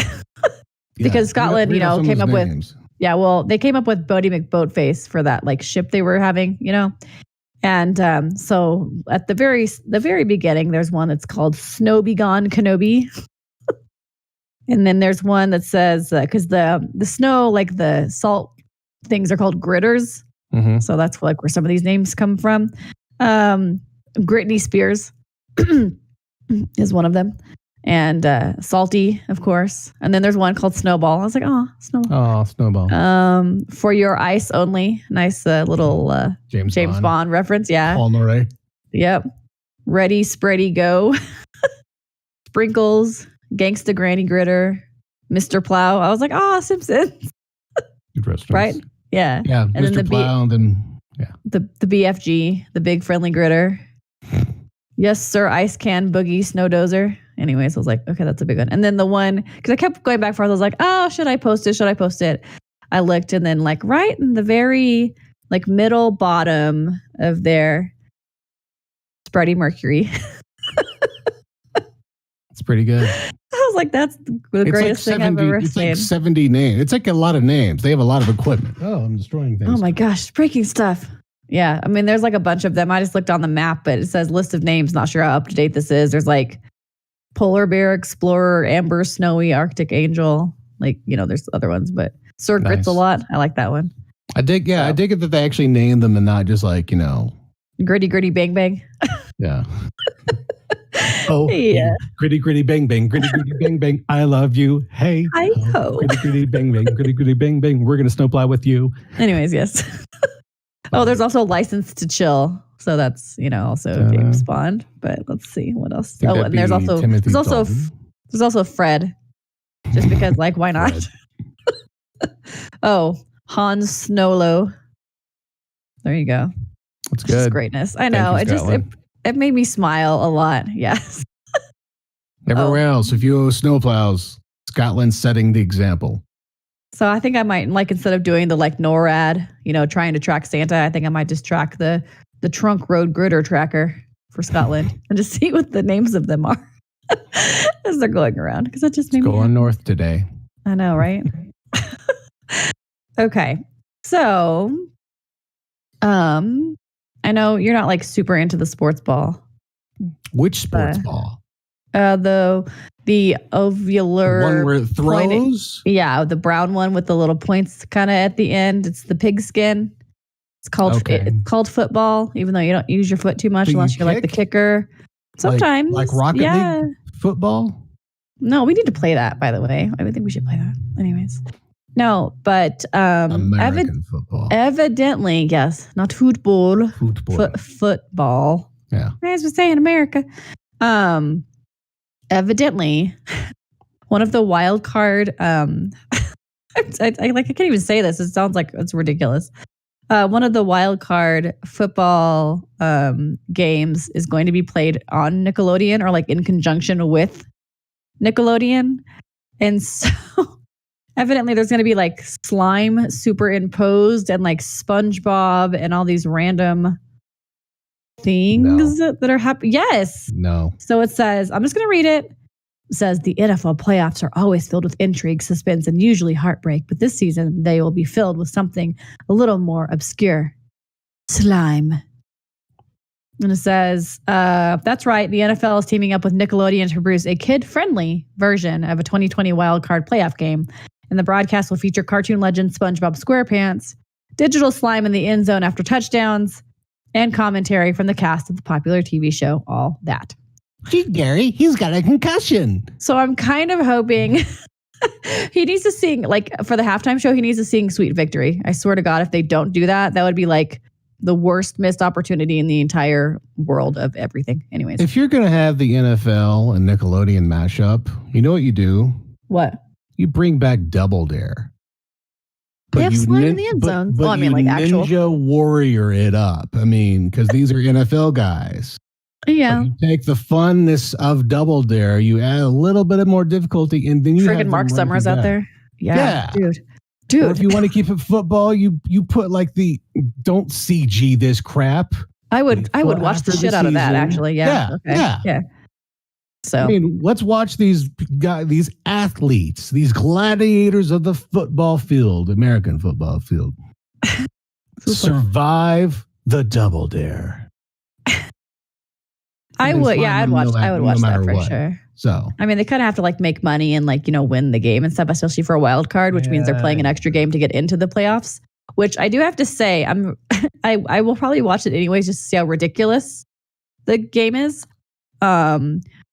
Because Scotland, came up with... Yeah, well, they came up with Bodie McBoatface for that ship they were having, And so at the very beginning, there's one that's called Snow Be Gone Kenobi. And then there's one that says, because the snow, the salt things are called gritters. Mm-hmm. So that's where some of these names come from. Britney Spears is one of them. And Salty, of course. And then there's one called Snowball. I was like, oh, Snowball. Oh, Snowball. For Your Ice Only. Nice little James Bond reference. Yeah. Paul Norey. Yep. Ready, Spready, Go. Sprinkles. Gangsta Granny Gritter. Mr. Plow. I was like, oh, Simpsons. Good restaurants. Right? Yeah. Yeah. And Mr. then Plow and then, yeah. The BFG. The Big Friendly Gritter. Yes, Sir, Ice Can Boogie Snowdozer. Anyways, I was like, okay, that's a big one. And then the one, because I kept going back and forth, I was like, oh, should I post it? Should I post it? I looked, and then right in the very middle bottom of their Freddie Mercury. It's pretty good. I was like, that's the greatest thing I've ever seen. It's 70 names. It's a lot of names. They have a lot of equipment. Oh, I'm destroying things. Oh my gosh, breaking stuff. Yeah, I mean, there's a bunch of them. I just looked on the map, but it says list of names. Not sure how up to date this is. There's Polar Bear, Explorer, Amber, Snowy, Arctic Angel. There's other ones, but Sir Grits a lot. I like that one. I dig it that they actually named them and not just Gritty, gritty, bang, bang. Yeah. Oh, Yeah. Gritty, gritty, bang, bang. Gritty, gritty, bang, bang. I love you. Hey. Hi-ho. Gritty, gritty, bang, bang. Gritty, gritty, bang, bang. We're going to snowplow with you. Anyways, yes. There's also License to Chill. So that's, also James Bond. But let's see what else. Oh, and there's also Fred. Just because, why not? Oh, Hans Snowlo. There you go. That's good. Just greatness. I know. It made me smile a lot. Yes. Everywhere else, if you snowplows, Scotland's setting the example. So I think I might, instead of doing the NORAD, trying to track Santa, I think I might just track the Trunk Road Gritter tracker for Scotland and just see what the names of them are as they're going around. Because that just made me going north today. I know, right? Okay. So, I know you're not super into the sports ball. Which sports ball? The ovular the one where it throws? The brown one with the little points kind of at the end. It's the pigskin. It's called football, even though you don't use your foot too much unless you're the kicker. Sometimes. Like Rocket League football? No, we need to play that, by the way. I think we should play that. Anyways. No, but American football. Evidently, yes. Not football. Football. Yeah. As we say in America. Evidently, one of the wild card I can't even say this. It sounds like it's ridiculous. One of the wild card football games is going to be played on Nickelodeon or in conjunction with Nickelodeon. And so evidently there's going to be slime superimposed and SpongeBob and all these random things that are happening. Yes. No. So it says, I'm just going to read it. It says the NFL playoffs are always filled with intrigue, suspense, and usually heartbreak. But this season, they will be filled with something a little more obscure. Slime. And it says, that's right. The NFL is teaming up with Nickelodeon to produce a kid-friendly version of a 2020 wildcard playoff game. And the broadcast will feature cartoon legend SpongeBob SquarePants, digital slime in the end zone after touchdowns, and commentary from the cast of the popular TV show, All That. Gee, Gary, he's got a concussion. So I'm kind of hoping he needs to sing, for the halftime show, he needs to sing Sweet Victory. I swear to God, if they don't do that, that would be the worst missed opportunity in the entire world of everything. Anyways. If you're going to have the NFL and Nickelodeon mashup, you know what you do? What? You bring back Double Dare. They have slime in the end zone. But actual Ninja Warrior it up. Because these are NFL guys. Yeah. But you take the funness of Double Dare, you add a little bit of more difficulty, and then you friggin' Mark Summers out there. Yeah. Dude. Or if you want to keep it football, you put the don't CG this crap. I would watch the shit out of that, actually. Yeah. Yeah. So let's watch these guys, these athletes, these gladiators of the football field, American football field, survive the Double Dare. I'd watch that for sure. So they kind of have to make money and win the game and stuff, especially for a wild card, which means they're playing an extra game to get into the playoffs. Which I do have to say, I will probably watch it anyways just to see how ridiculous the game is.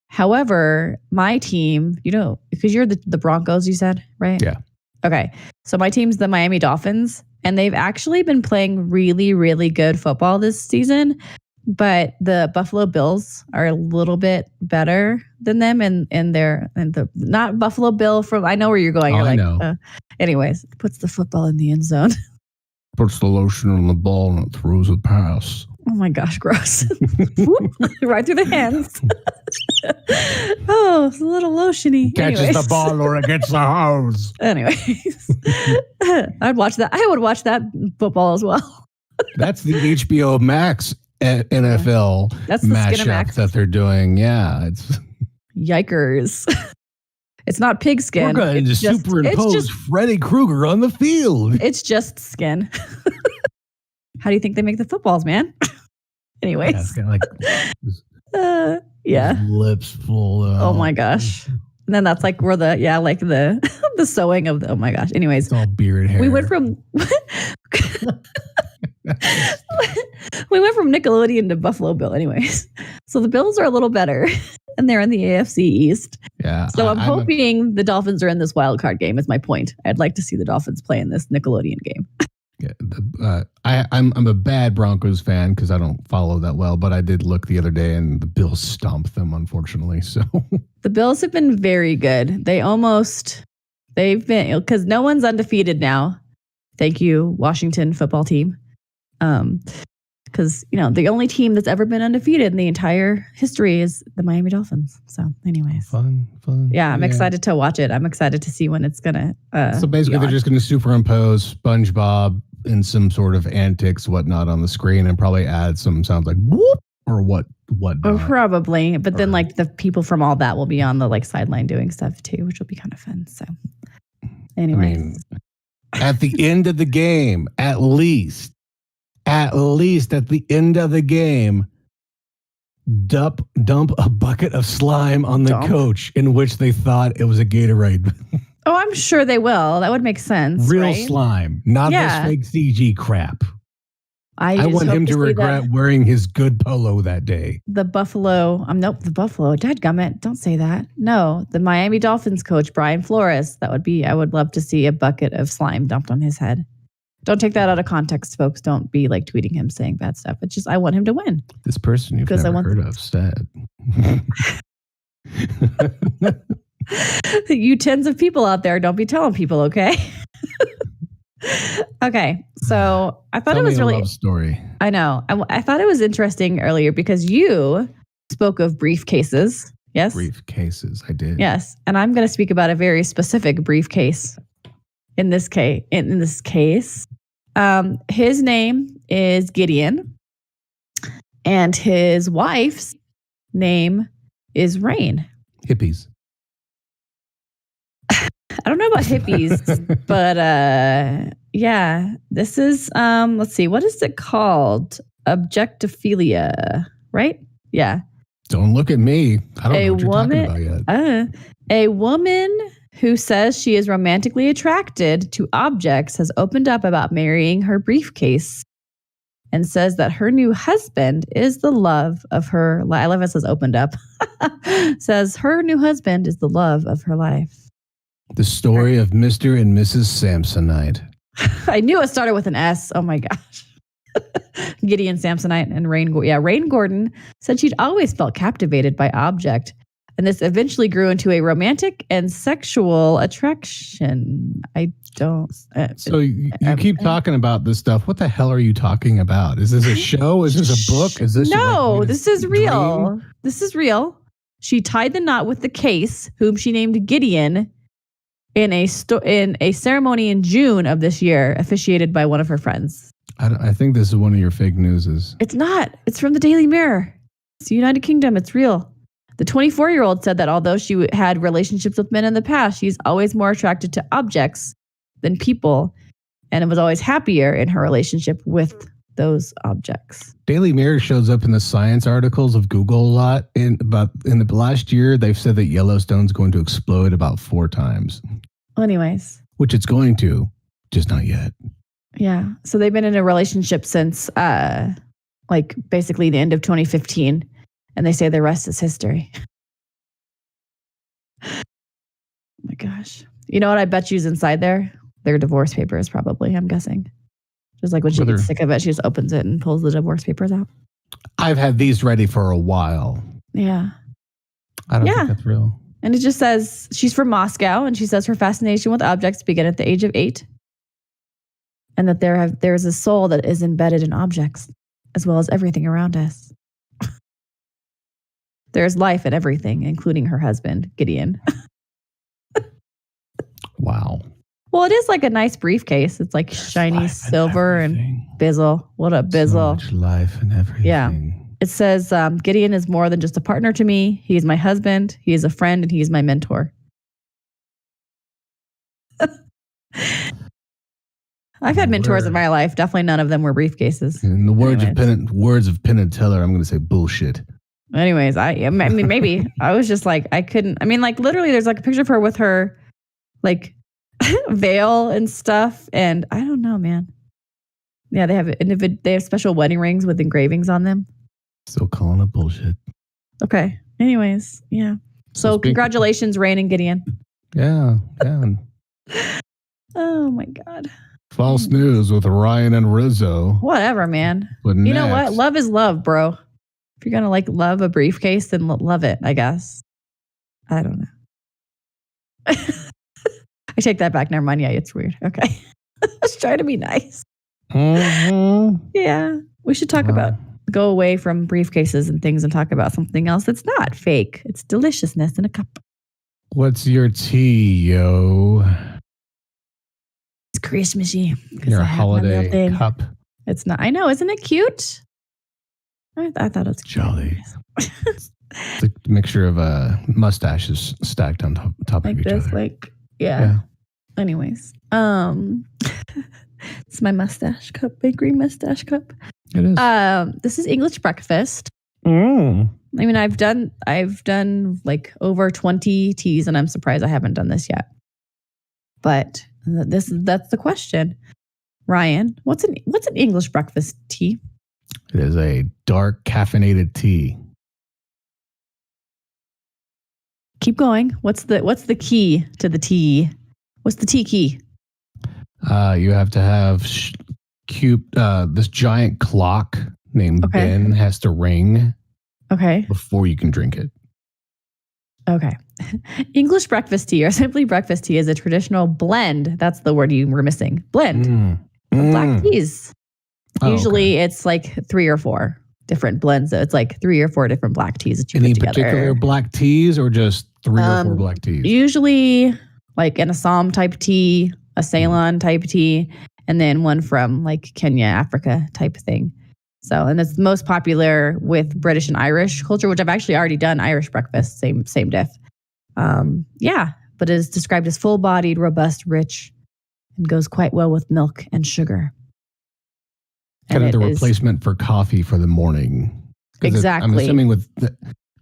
However, my team, because you're the Broncos, you said, right? Yeah. Okay. So my team's the Miami Dolphins, and they've actually been playing really, really good football this season. But the Buffalo Bills are a little bit better than them, and the not Buffalo Bill from, I know where you're going. You're I know. Anyways, puts the football in the end zone. Puts the lotion on the ball and it throws a pass. Oh my gosh, gross. Right through the hands. Oh, it's a little lotiony. Catches the ball or it gets the hose. Anyways, I'd watch that. I would watch that football as well. That's the HBO Max NFL That's the mashup that they're doing. Yeah. It's yikers. It's not pigskin. We're going to superimpose Freddy Krueger on the field. It's just skin. How do you think they make the footballs, man? Anyways. Yeah, it's got yeah. Lips full. Oh my gosh. And then that's where the sewing of the, oh my gosh. Anyways. It's all beard hair. We went from We went from Nickelodeon to Buffalo Bill anyways. So the Bills are a little better and they're in the AFC East. Yeah. So I'm hoping the Dolphins are in this wild card game is my point. I'd like to see the Dolphins play in this Nickelodeon game. Yeah, I'm a bad Broncos fan because I don't follow that well, but I did look the other day and the Bills stomped them, unfortunately. So the Bills have been very good. They've been, because no one's undefeated now. Thank you, Washington football team. Because, the only team that's ever been undefeated in the entire history is the Miami Dolphins. So anyways. Fun. Yeah, I'm excited to watch it. I'm excited to see when it's going to. So basically they're just going to superimpose SpongeBob and some sort of antics, whatnot on the screen and probably add some sounds like whoop or what. Oh, probably. But then the people from all that will be on the sideline doing stuff too, which will be kind of fun. So anyway. At the end of the game, at least at the end of the game, dump a bucket of slime on the coach in which they thought it was a Gatorade. Oh, I'm sure they will. That would make sense. Real right? slime, not this fake CG crap. I want him to regret wearing his good polo that day. The Buffalo. The Buffalo. Dadgummit, don't say that. No, the Miami Dolphins coach, Brian Flores. I would love to see a bucket of slime dumped on his head. Don't take that out of context, folks. Don't be tweeting him saying bad stuff. It's just, I want him to win. This person you've never heard of said. You tens of people out there, don't be telling people, okay? Okay, so I thought it was really... love story. I know. I thought it was interesting earlier because you spoke of briefcases. Yes? Briefcases, I did. Yes, and I'm going to speak about a very specific briefcase. In this case, his name is Gideon, and his wife's name is Rain. Hippies. I don't know about hippies, but yeah, this is let's see, what is it called? Objectophilia, right? Yeah. Don't look at me. I don't know what you're talking about yet. A woman who says she is romantically attracted to objects has opened up about marrying her briefcase and says that her new husband is the love of her life. I love how it says opened up. Says her new husband is the love of her life. The story of Mr. and Mrs. Samsonite. I knew it started with an S. Oh my gosh. Gideon Samsonite and Rain. Yeah, Rain Gordon said she'd always felt captivated by object. And this eventually grew into a romantic and sexual attraction. So you keep talking about this stuff. What the hell are you talking about? Is this a show? Is this a book? Is this this is real. Dream? This is real. She tied the knot with the case, whom she named Gideon, in a ceremony in June of this year, officiated by one of her friends. I think this is one of your fake newses. It's not. It's from the Daily Mirror. It's the United Kingdom. It's real. The 24-year-old said that although she had relationships with men in the past, she's always more attracted to objects than people, and was always happier in her relationship with those objects. Daily Mirror shows up in the science articles of Google a lot. In the last year, they've said that Yellowstone's going to explode about 4 times. Well, anyways. Which it's going to, just not yet. Yeah. So they've been in a relationship since basically the end of 2015. And they say the rest is history. Oh my gosh. You know what I bet you's inside there? Their divorce papers, probably, I'm guessing. Just like when she gets sick of it, she just opens it and pulls the divorce papers out. I've had these ready for a while. Yeah. I don't think that's real. And it just says she's from Moscow, and she says her fascination with objects began at the age of 8. And that there's a soul that is embedded in objects, as well as everything around us. There's life in everything, including her husband, Gideon. Wow. Well, it is like a nice briefcase. It's like shiny silver and bizzle. What a bizzle. So much life and everything. Yeah. It says, Gideon is more than just a partner to me. He is my husband. He is a friend, and he is my mentor. I've had mentors in my life. Definitely none of them were briefcases. In the words of Penn and Teller, I'm going to say bullshit. Anyways, I mean, maybe. I was just like, I couldn't. I mean, literally, there's a picture of her with her, veil and stuff. And I don't know, man. Yeah, they have special wedding rings with engravings on them. Still calling it bullshit. Okay. Anyways, yeah. So congratulations, Rain and Gideon. Yeah. Oh my God. False news with Ryan and Rizzo. Whatever, man. But you know what? Love is love, bro. If you're gonna love a briefcase, then love it, I guess. I don't know. I take that back. Never mind. Yeah, it's weird. Okay. I was trying to be nice. Mm-hmm. Yeah. We should go away from briefcases and things and talk about something else that's not fake. It's deliciousness in a cup. What's your tea, yo? It's Christmassy. Your holiday cup. It's not. I know. Isn't it cute? I thought it was jolly. It's a mixture of mustaches stacked on top of each other. Yeah. Anyways, it's my mustache cup, bakery mustache cup. It is. This is English breakfast. Mm. I mean, I've done like over 20 teas, and I'm surprised I haven't done this yet. But that's the question, Ryan. What's an English breakfast tea? It is a dark caffeinated tea. Keep going. What's the key to the tea? What's the tea key? You have to have this giant clock named Ben has to ring. Okay. Before you can drink it. Okay. English breakfast tea, or simply breakfast tea, is a traditional blend. That's the word you were missing. Blend. Black teas. Usually it's like 3 or 4 different blends. So it's like 3 or 4 different black teas that you put together. Any particular black teas or just 3 or 4 black teas? Usually like an Assam type tea, a Ceylon type tea, and then one from like Kenya, Africa type thing. So, and it's most popular with British and Irish culture, which I've actually already done Irish breakfast, same diff. But it is described as full-bodied, robust, rich, and goes quite well with milk and sugar. Kind of the replacement for coffee for the morning. Exactly. I'm assuming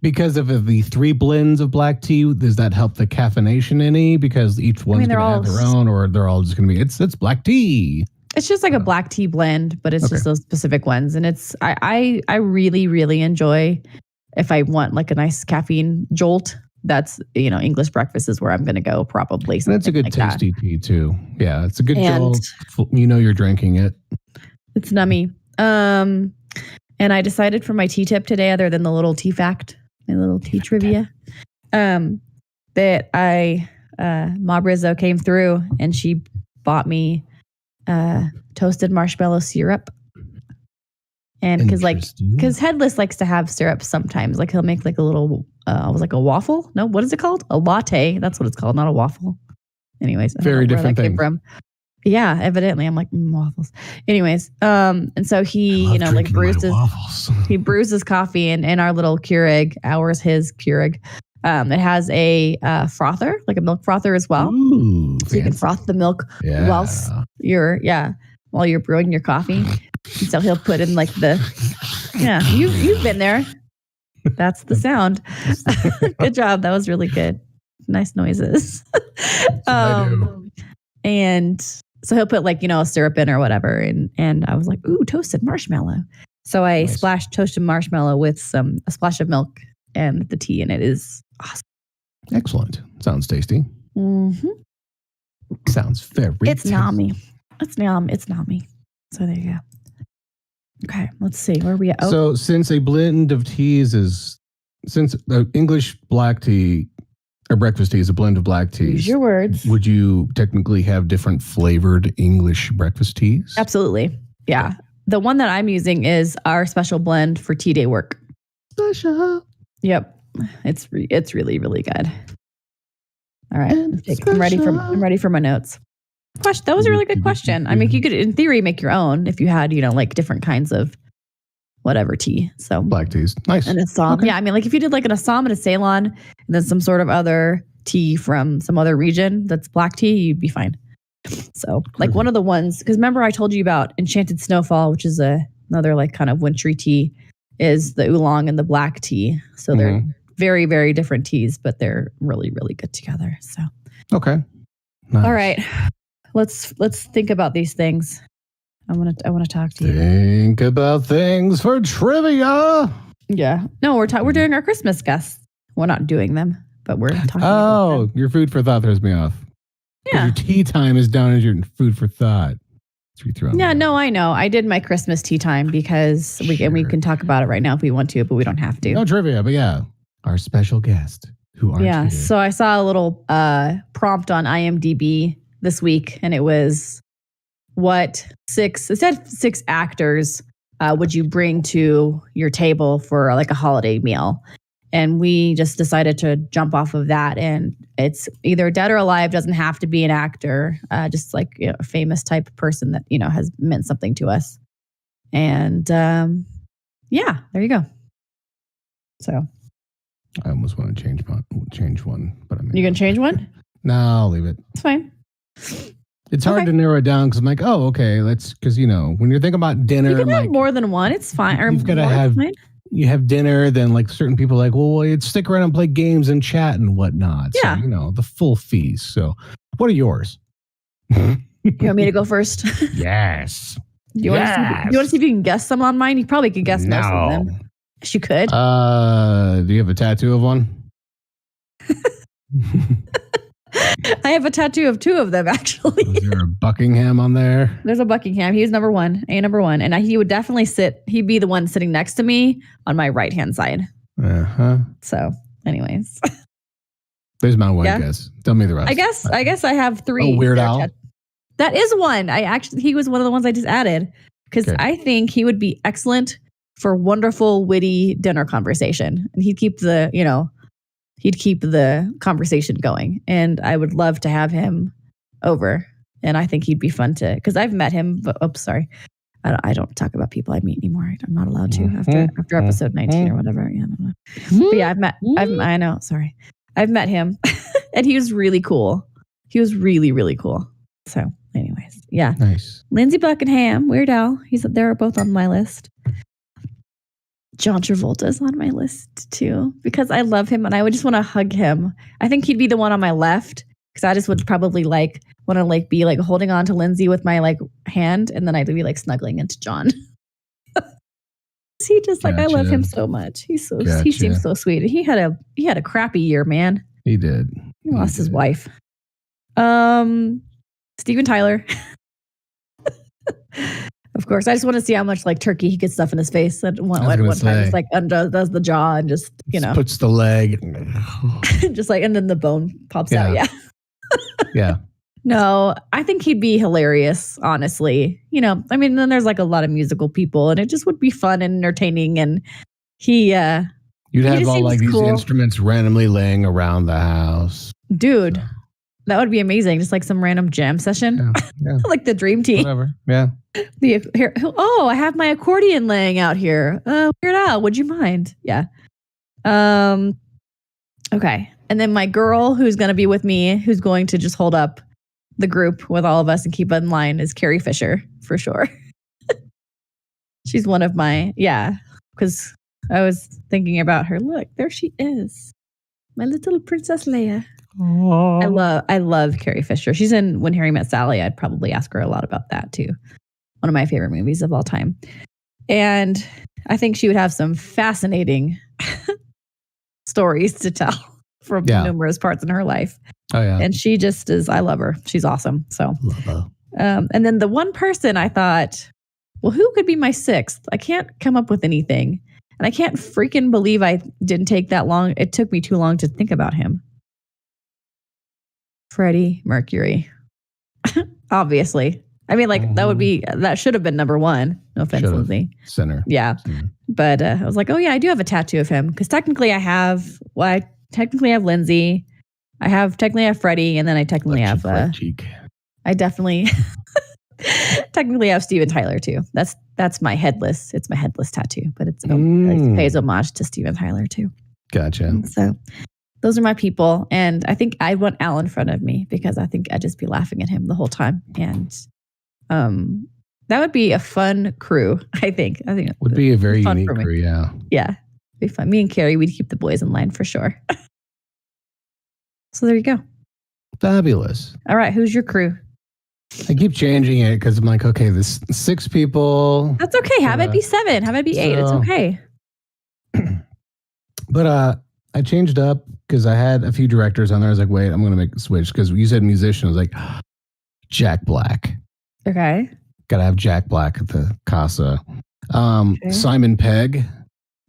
because of the 3 blends of black tea, does that help the caffeination any? Because each one's going to have their own, or they're all just going to be, it's black tea. It's just like a black tea blend, but it's just those specific ones. And it's, I really, really enjoy, if I want like a nice caffeine jolt, that's, English breakfast is where I'm going to go probably. That's a good tasty tea too. Yeah, it's a good jolt. You're drinking it. It's nummy. And I decided for my tea tip today, other than the little tea fact, my little tea trivia, that Ma Rizzo came through and she bought me toasted marshmallow syrup. And because Headless likes to have syrup sometimes, like he'll make like a little, like a waffle. No, what is it called? A latte. That's what it's called, not a waffle. Anyways, very different thing. From. Yeah, evidently. I'm like, waffles. Anyways, and so he, he brews his coffee in our little Keurig, his Keurig. It has a frother, like a milk frother as well. Ooh, so you can froth the milk while you're brewing your coffee. And so he'll put in like you've been there. That's the sound. Good job. That was really good. Nice noises. And so he'll put like, a syrup in or whatever. And I was like, ooh, toasted marshmallow. So I splashed toasted marshmallow with a splash of milk and the tea, and it is awesome. Excellent. Sounds tasty. Mm-hmm. Sounds very It's tasty. Nami. It's Nami. So there you go. Okay, let's see. Where are we at? So since a blend of teas since the English black tea or breakfast tea is a blend of black teas. Use your words. Would you technically have different flavored English breakfast teas? Absolutely. Yeah. Okay. The one that I'm using is our special blend for tea day work. Special. Yep. It's really, really good. All right. I'm ready for my notes. Question. That was a really good question. I mean, you could, in theory, make your own if you had, like different kinds of whatever tea. So black teas. Nice. And Assam. Okay. Yeah. I mean, like if you did like an Assam and a Ceylon and then some sort of other tea from some other region that's black tea, you'd be fine. So like one of the ones, because remember I told you about Enchanted Snowfall, which is another like kind of wintry tea, is the oolong and the black tea. So they're very, very different teas, but they're really, really good together. So okay. Nice. All right. Let's think about these things. I want to talk to you. Think about things for trivia. Yeah. No, we're doing our Christmas guests. We're not doing them, but we're talking about them. Your food for thought throws me off. Yeah. Your tea time is down as your food for thought. Yeah, no, I know. I did my Christmas tea time because we can talk about it right now if we want to, but we don't have to. No trivia, but yeah, our special guest who aren't here. So I saw a little prompt on IMDb this week, and it was it said 6 actors would you bring to your table for like a holiday meal? And we just decided to jump off of that. And it's either dead or alive, doesn't have to be an actor, just like a famous type of person that, has meant something to us. And there you go. So I almost want to change one, but you going to change one? No, I'll leave it. It's fine. It's hard to narrow it down because I'm like, oh, okay, because when you're thinking about dinner, you can have more than one. It's fine. You've got to have. You have dinner, then like certain people are like, well, you'd stick around and play games and chat and whatnot. Yeah. So, the full feast. So what are yours? You want me to go first? Yes. Do you want to see if you can guess some on mine? You probably could guess most of them. Yes, you could. Do you have a tattoo of one? I have a tattoo of 2 of them, actually. Is there a Buckingham on there? There's a Buckingham. He's number 1, number 1. And he would definitely he'd be the one sitting next to me on my right-hand side. Uh-huh. So, anyways. There's my one guess. Tell me the rest. I guess I have 3. Oh, Weird Al? That is one. he was one of the ones I just added. Because I think he would be excellent for wonderful, witty dinner conversation. And he'd keep the conversation going. And I would love to have him over. And I think he'd be fun because I've met him. But, sorry. I don't talk about people I meet anymore. I'm not allowed to after episode 19 or whatever. Yeah, I don't know. But yeah, I know. Sorry. I've met him and he was really cool. He was really, really cool. So anyways, yeah. Nice. Lindsey Buckingham, Weird Al. They're both on my list. John Travolta's on my list too because I love him and I would just want to hug him. I think he'd be the one on my left because I just would probably want to be like holding on to Lindsay with my hand and then I'd be like snuggling into John. He just I love him so much. He seems so sweet. He had a crappy year, man. He did. He lost his wife. Steven Tyler. Of course, I just want to see how much turkey he gets stuff in his face. At one time, just does the jaw and just puts the leg, just and then the bone pops out. Yeah, yeah. No, I think he'd be hilarious. Honestly, then there's a lot of musical people, and it just would be fun and entertaining. And you'd have all these instruments randomly laying around the house, dude. So. That would be amazing. Just some random jam session, yeah. Like the Dream Team. Whatever. Yeah. I have my accordion laying out here. Weird Al, would you mind? Yeah. Okay. And then my girl who's going to be with me, who's going to just hold up the group with all of us and keep it in line is Carrie Fisher for sure. She's one of my, because I was thinking about her. Look, there she is. My little Princess Leia. Aww. I love Carrie Fisher. She's in When Harry Met Sally. I'd probably ask her a lot about that too. One of my favorite movies of all time. And I think she would have some fascinating stories to tell from numerous parts in her life. Oh yeah. And she just is, I love her. She's awesome. So, love her. And then the one person I thought, well, who could be my 6th? I can't come up with anything. And I can't freaking believe I didn't take that long. It took me too long to think about him. Freddie Mercury. Obviously. That should have been number 1. No offense, Lindsay. Center. Yeah. Center. But I was like, oh yeah, I do have a tattoo of him. Because technically I have Lindsay. I technically have Freddie. And then I technically have... I definitely... technically have Steven Tyler too. That's my headless. It's my headless tattoo. But it pays homage to Steven Tyler too. Gotcha. And so... those are my people. And I think I want Al in front of me because I think I'd just be laughing at him the whole time. And that would be a fun crew, I think. It would be a very unique crew, yeah. Yeah. It'd be fun. Me and Carrie, we'd keep the boys in line for sure. So there you go. Fabulous. All right. Who's your crew? I keep changing it because I'm like, okay, this 6 people. That's okay. Have it be 7. Have it be 8. It's okay. But I changed up because I had a few directors on there. I was like, wait, I'm going to make a switch because you said musician. I was like, Jack Black. Okay. Got to have Jack Black at the Casa. Okay. Simon Pegg.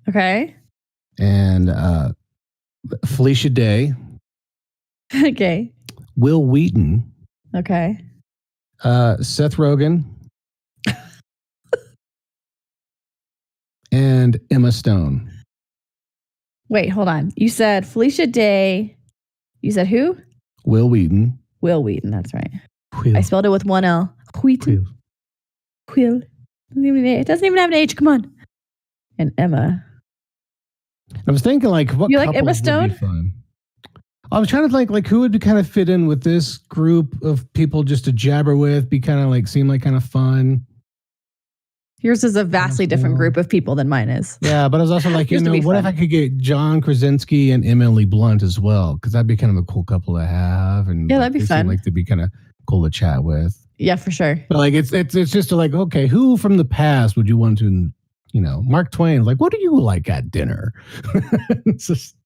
Okay. And Felicia Day. Okay. Will Wheaton. Okay. Seth Rogen. And Emma Stone. Wait, hold on. You said Felicia Day. You said who? Will Wheaton. Will Wheaton. That's right. Will. I spelled it with 1 L. Wheaton. Will. It doesn't even have an H. Come on. And Emma. I was thinking, like, what you like Emma Stone? Would be fun? I was trying to think, like, who would be kind of fit in with this group of people just to jabber with, be kind of like, seem like kind of fun. Yours is a vastly different group of people than mine is. Yeah, but I was also like, what if I could get John Krasinski and Emily Blunt as well? Because that'd be kind of a cool couple to have. And yeah, that'd be fun. Like to be kind of cool to chat with. Yeah, for sure. But like, it's just like, okay, who from the past would you want to, Mark Twain? Like, what do you like at dinner? He's just,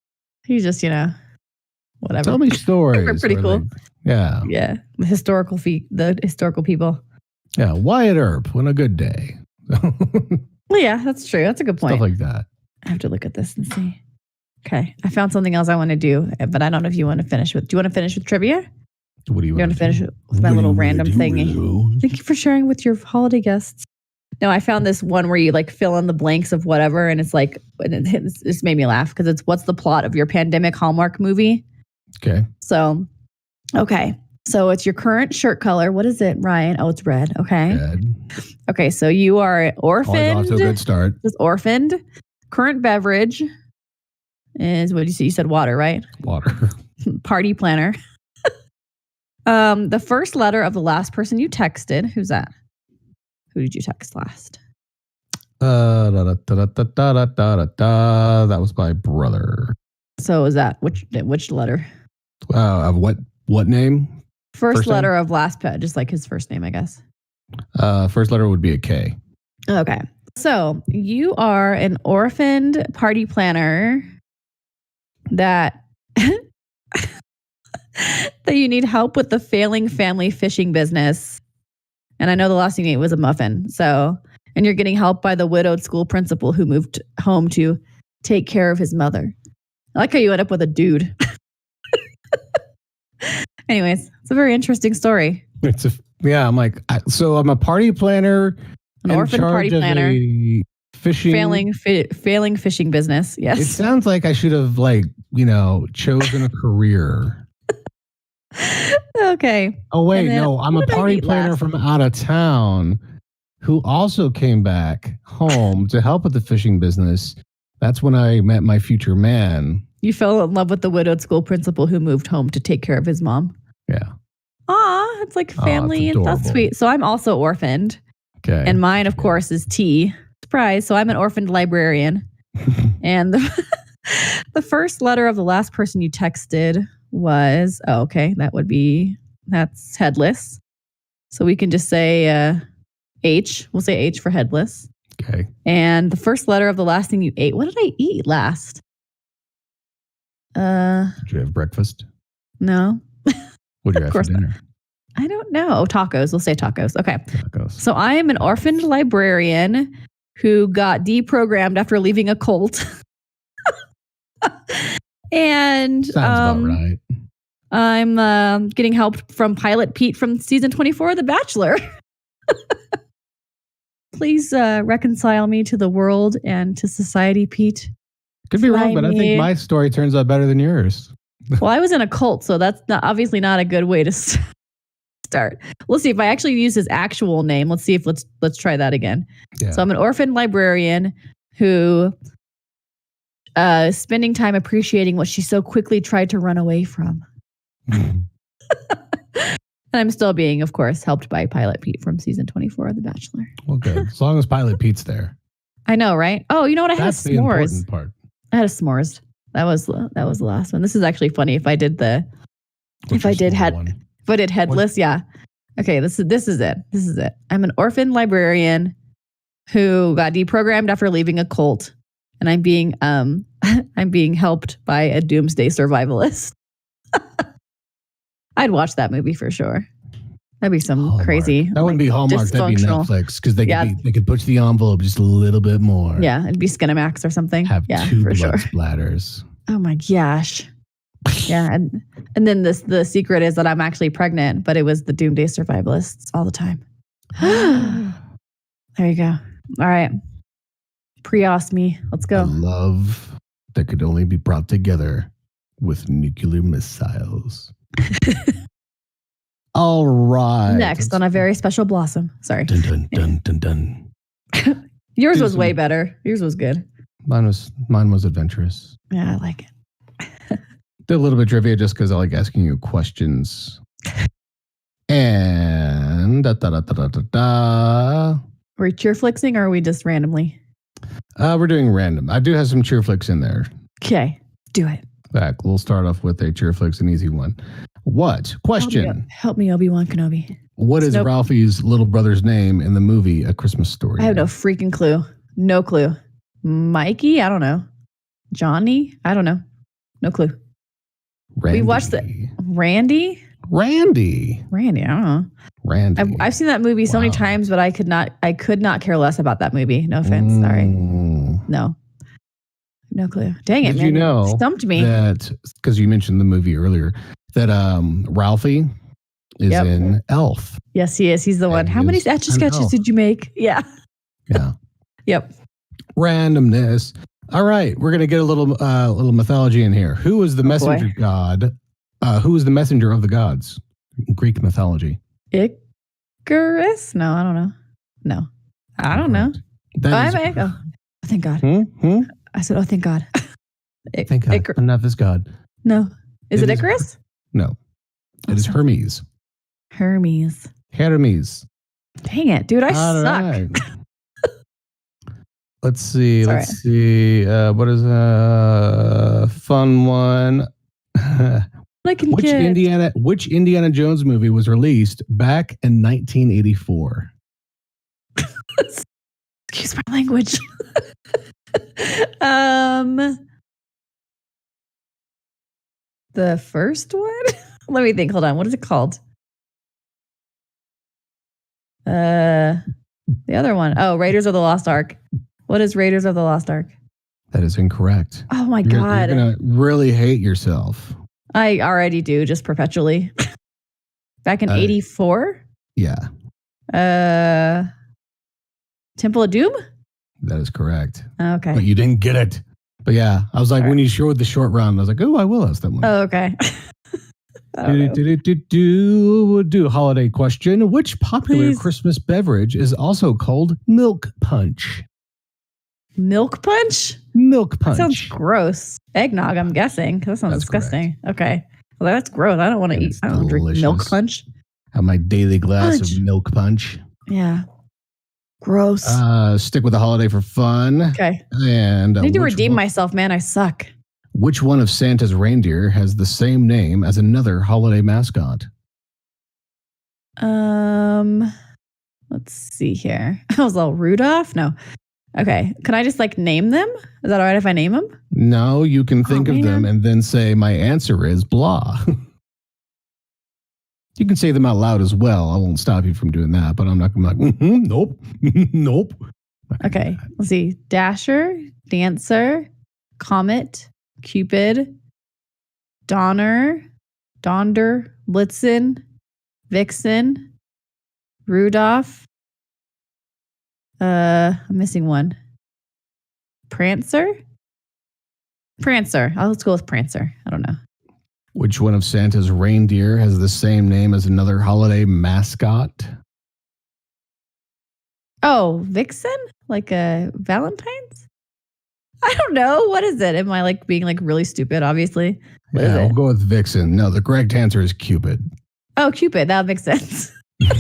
whatever. Tell me stories. We're pretty cool. Like, yeah. Yeah. The historical people. Yeah. Wyatt Earp on a good day. Well, yeah, that's true. That's a good point. Stuff like that. I have to look at this and see. Okay. I found something else I want to do, but I don't know if you want to finish with. Do you want to finish with trivia? What do you want to finish with my little random thing? Thank you for sharing with your holiday guests. No, I found this one where you like fill in the blanks of whatever, and it's like, it's made me laugh because it's what's the plot of your pandemic Hallmark movie? Okay. So it's your current shirt color. What is it, Ryan? Oh, it's red. Okay. Red. Okay, so you are orphaned. Off to a good start. Just orphaned. Current beverage is, what did you say? You said water, right? Water. Party planner. The first letter of the last person you texted. Who's that? Who did you text last? That was my brother. So is that which letter? Of what name? First letter of last pet, just like his first name, I guess. First letter would be a K. Okay. So you are an orphaned party planner that that you need help with the failing family fishing business. And I know the last thing you ate was a muffin. And you're getting help by the widowed school principal who moved home to take care of his mother. I like how you end up with a dude. Anyways, it's a very interesting story. I'm like, I'm a party planner, an orphan party planner, fishing, failing fishing business. Yes, it sounds like I should have chosen a career. Okay. Oh wait, no, I'm a party planner from out of town who also came back home to help with the fishing business. That's when I met my future man. You fell in love with the widowed school principal who moved home to take care of his mom. Yeah. Aw, it's like family, and that's sweet. So I'm also orphaned. Okay. And mine, of course, is T. Surprise. So I'm an orphaned librarian. And the first letter of the last person you texted was, that's headless. So we can just say H. We'll say H for headless. Okay. And the first letter of the last thing you ate. What did I eat last? Did you have breakfast? No. What did you have for dinner? I don't know. Tacos. We'll say tacos. Okay. Tacos. So I am an orphaned librarian who got deprogrammed after leaving a cult. And sounds about right. I'm getting help from Pilot Pete from season 24 of The Bachelor. Please reconcile me to the world and to society, Pete. Could be wrong, but I think my story turns out better than yours. Well, I was in a cult, so that's obviously not a good way to start. We'll see if I actually use his actual name. Let's try that again. Yeah. So I'm an orphan librarian who is spending time appreciating what she so quickly tried to run away from. And I'm still being, of course, helped by Pilot Pete from season 24 of The Bachelor. Well, good. As long as Pilot Pete's there. I know, right? Oh, you know what? I had That's the important part. I had a s'mores. That was the last one. This is actually funny. If I did headless, yeah. Okay, this is it. This is it. I'm an orphan librarian who got deprogrammed after leaving a cult, and I'm being I'm being helped by a doomsday survivalist. I'd watch that movie for sure. That'd be some Hallmark. crazy. That wouldn't be Hallmark. That'd be Netflix because they could push the envelope just a little bit more. Yeah, it'd be Skinamax or something. Have two for blood sure. splatters. Oh my gosh. Yeah, and then the secret is that I'm actually pregnant, but it was the doomsday survivalists all the time. There you go. All right. Pre-os me. Let's A go. love that could only be brought together with nuclear missiles. All right. Next on a very special blossom. Sorry. Dun, dun, dun, dun, dun. Yours was way better. Yours was good. Mine was adventurous. Yeah, I like it. Did a little bit trivia just because I like asking you questions. And We're cheer flixing or are we just randomly? we're doing random. I do have some cheer flicks in there. Okay, do it. Back. We'll start off with a cheer flicks, an easy one. What? Question. Help me, Obi-Wan Kenobi. What is Ralphie's little brother's name in the movie A Christmas Story? I have no freaking clue. No clue. Mikey? I don't know. Johnny? I don't know. No clue. Randy. We watched Randy? Randy. I don't know. Randy. I've seen that movie so many times, but I could not care less about that movie. No offense. Sorry. No. No clue. Dang it, Did man. you know stumped me. that, because you mentioned the movie earlier, that Ralphie is in Elf. Yes, he is. He's the one. How many Etch-a-Sketches did you make? Yeah. Yeah. Yep. Randomness. All right, we're gonna get a little mythology in here. Who is the messenger god? Who is the messenger of the gods? Greek mythology. Icarus? No, I don't know. No, I don't know. Thank God. I said, oh, thank God. Thank God. Enough is God. No, is it Icarus? No, it is Hermes. Hermes. Dang it, dude! I suck. Right. Let's see. What is a fun one? Which Indiana Jones movie was released back in 1984? Excuse my language. The first one? Let me think. Hold on. What is it called? The other one. Oh, Raiders of the Lost Ark. What is Raiders of the Lost Ark? That is incorrect. Oh my God. You're going to really hate yourself. I already do, just perpetually. Back in 84? Yeah. Temple of Doom? That is correct. Okay. But you didn't get it. But yeah, I was like, when you showed the short round, I was like, oh, I will ask that one. Oh, okay. Do holiday question. Which popular Christmas beverage is also called milk punch? Milk punch? Milk punch. That sounds gross. Eggnog, I'm guessing. That sounds disgusting. Correct. Okay. Well, that's gross. I don't want to eat. I don't drink milk punch. Have my daily glass of milk punch. Yeah. Gross. Stick with the holiday for fun. Okay. And I need to redeem myself, man. I suck. Which one of Santa's reindeer has the same name as another holiday mascot? Let's see here. I was all Rudolph. No. Okay. Can I just name them? Is that all right if I name them? No, you can think of them and then say my answer is blah. You can say them out loud as well. I won't stop you from doing that, but I'm not going to be like, nope, nope. Okay. Let's see. Dasher, Dancer, Comet, Cupid, Donner, Donder, Blitzen, Vixen, Rudolph. I'm missing one. Prancer. Let's go with Prancer. I don't know. Which one of Santa's reindeer has the same name as another holiday mascot? Oh, Vixen? Like a Valentine's? I don't know. What is it? Am I being really stupid, obviously? What is it? We'll go with Vixen. No, the correct answer is Cupid. Oh, Cupid. That makes sense. I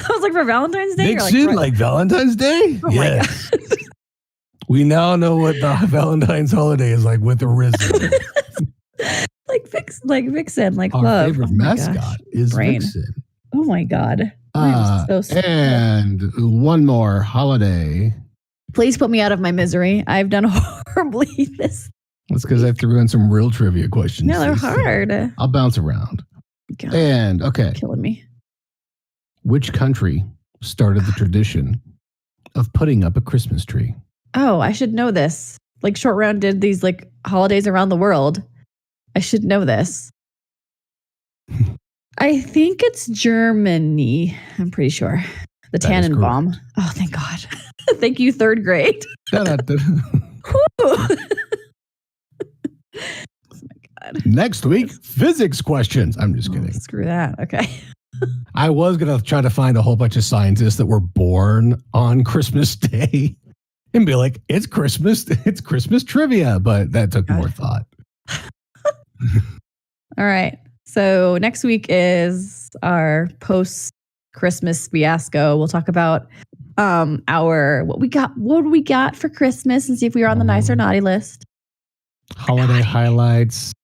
was like, for Valentine's Day? Vixen, like Valentine's Day? Oh yes. We now know what the Valentine's holiday is like with the Rizzo. Vixen, Our love. favorite mascot is Vixen. Oh my God. I'm so and one more holiday. Please put me out of my misery. I've done horribly this. That's because I threw in some real trivia questions. No, they're hard. I'll bounce around. God, and okay. Killing me. Which country started the tradition of putting up a Christmas tree? Oh, I should know this. Like Short Round did these like holidays around the world. I should know this. I think it's Germany. I'm pretty sure. The Tannenbaum. Oh, thank God. Thank you, third grade. Oh my God. Next week, physics questions. I'm just kidding. Screw that. Okay. I was going to try to find a whole bunch of scientists that were born on Christmas Day and be like, it's Christmas trivia, but that took more thought. All right. So next week is our post-Christmas fiasco. We'll talk about what we got for Christmas and see if we were on the nice or naughty list. Holiday highlights.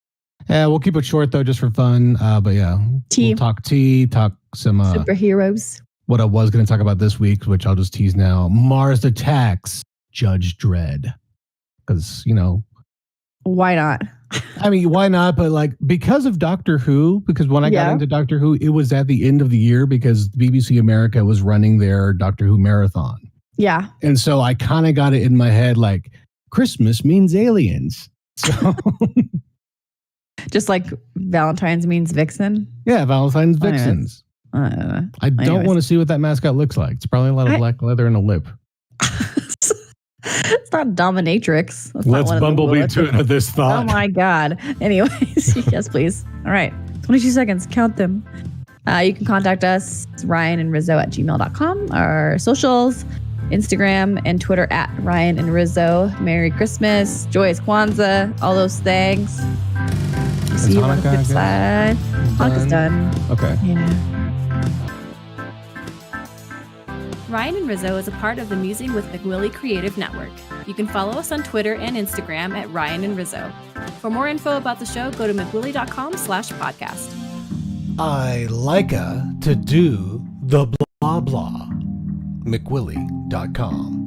Yeah, we'll keep it short though, just for fun. But yeah, we'll talk some superheroes. What I was going to talk about this week, which I'll just tease now: Mars Attacks, Judge Dredd. Because why not? I mean, why not? But like because of Doctor Who. Because when I got into Doctor Who, it was at the end of the year because BBC America was running their Doctor Who marathon. Yeah, and so I kind of got it in my head like Christmas means aliens. So. Just like Valentine's means vixen. Yeah, Valentine's vixens. I don't want to see what that mascot looks like. It's probably a lot of black leather and a lip. It's not dominatrix. Let's bumblebee to this thought. Oh my God. Anyways, yes, please. All right. 22 seconds. Count them. You can contact us, Ryan and Rizzo at gmail.com. Our socials, Instagram and Twitter at Ryan and Rizzo. Merry Christmas, joyous Kwanzaa, all those things. See you on the flip side. Hanukkah's done. Okay. Yeah. Ryan and Rizzo is a part of the Musing with McWillie Creative Network. You can follow us on Twitter and Instagram at Ryan and Rizzo. For more info about the show, go to mcwillie.com/podcast. I like to do the blah blah. McWillie.com.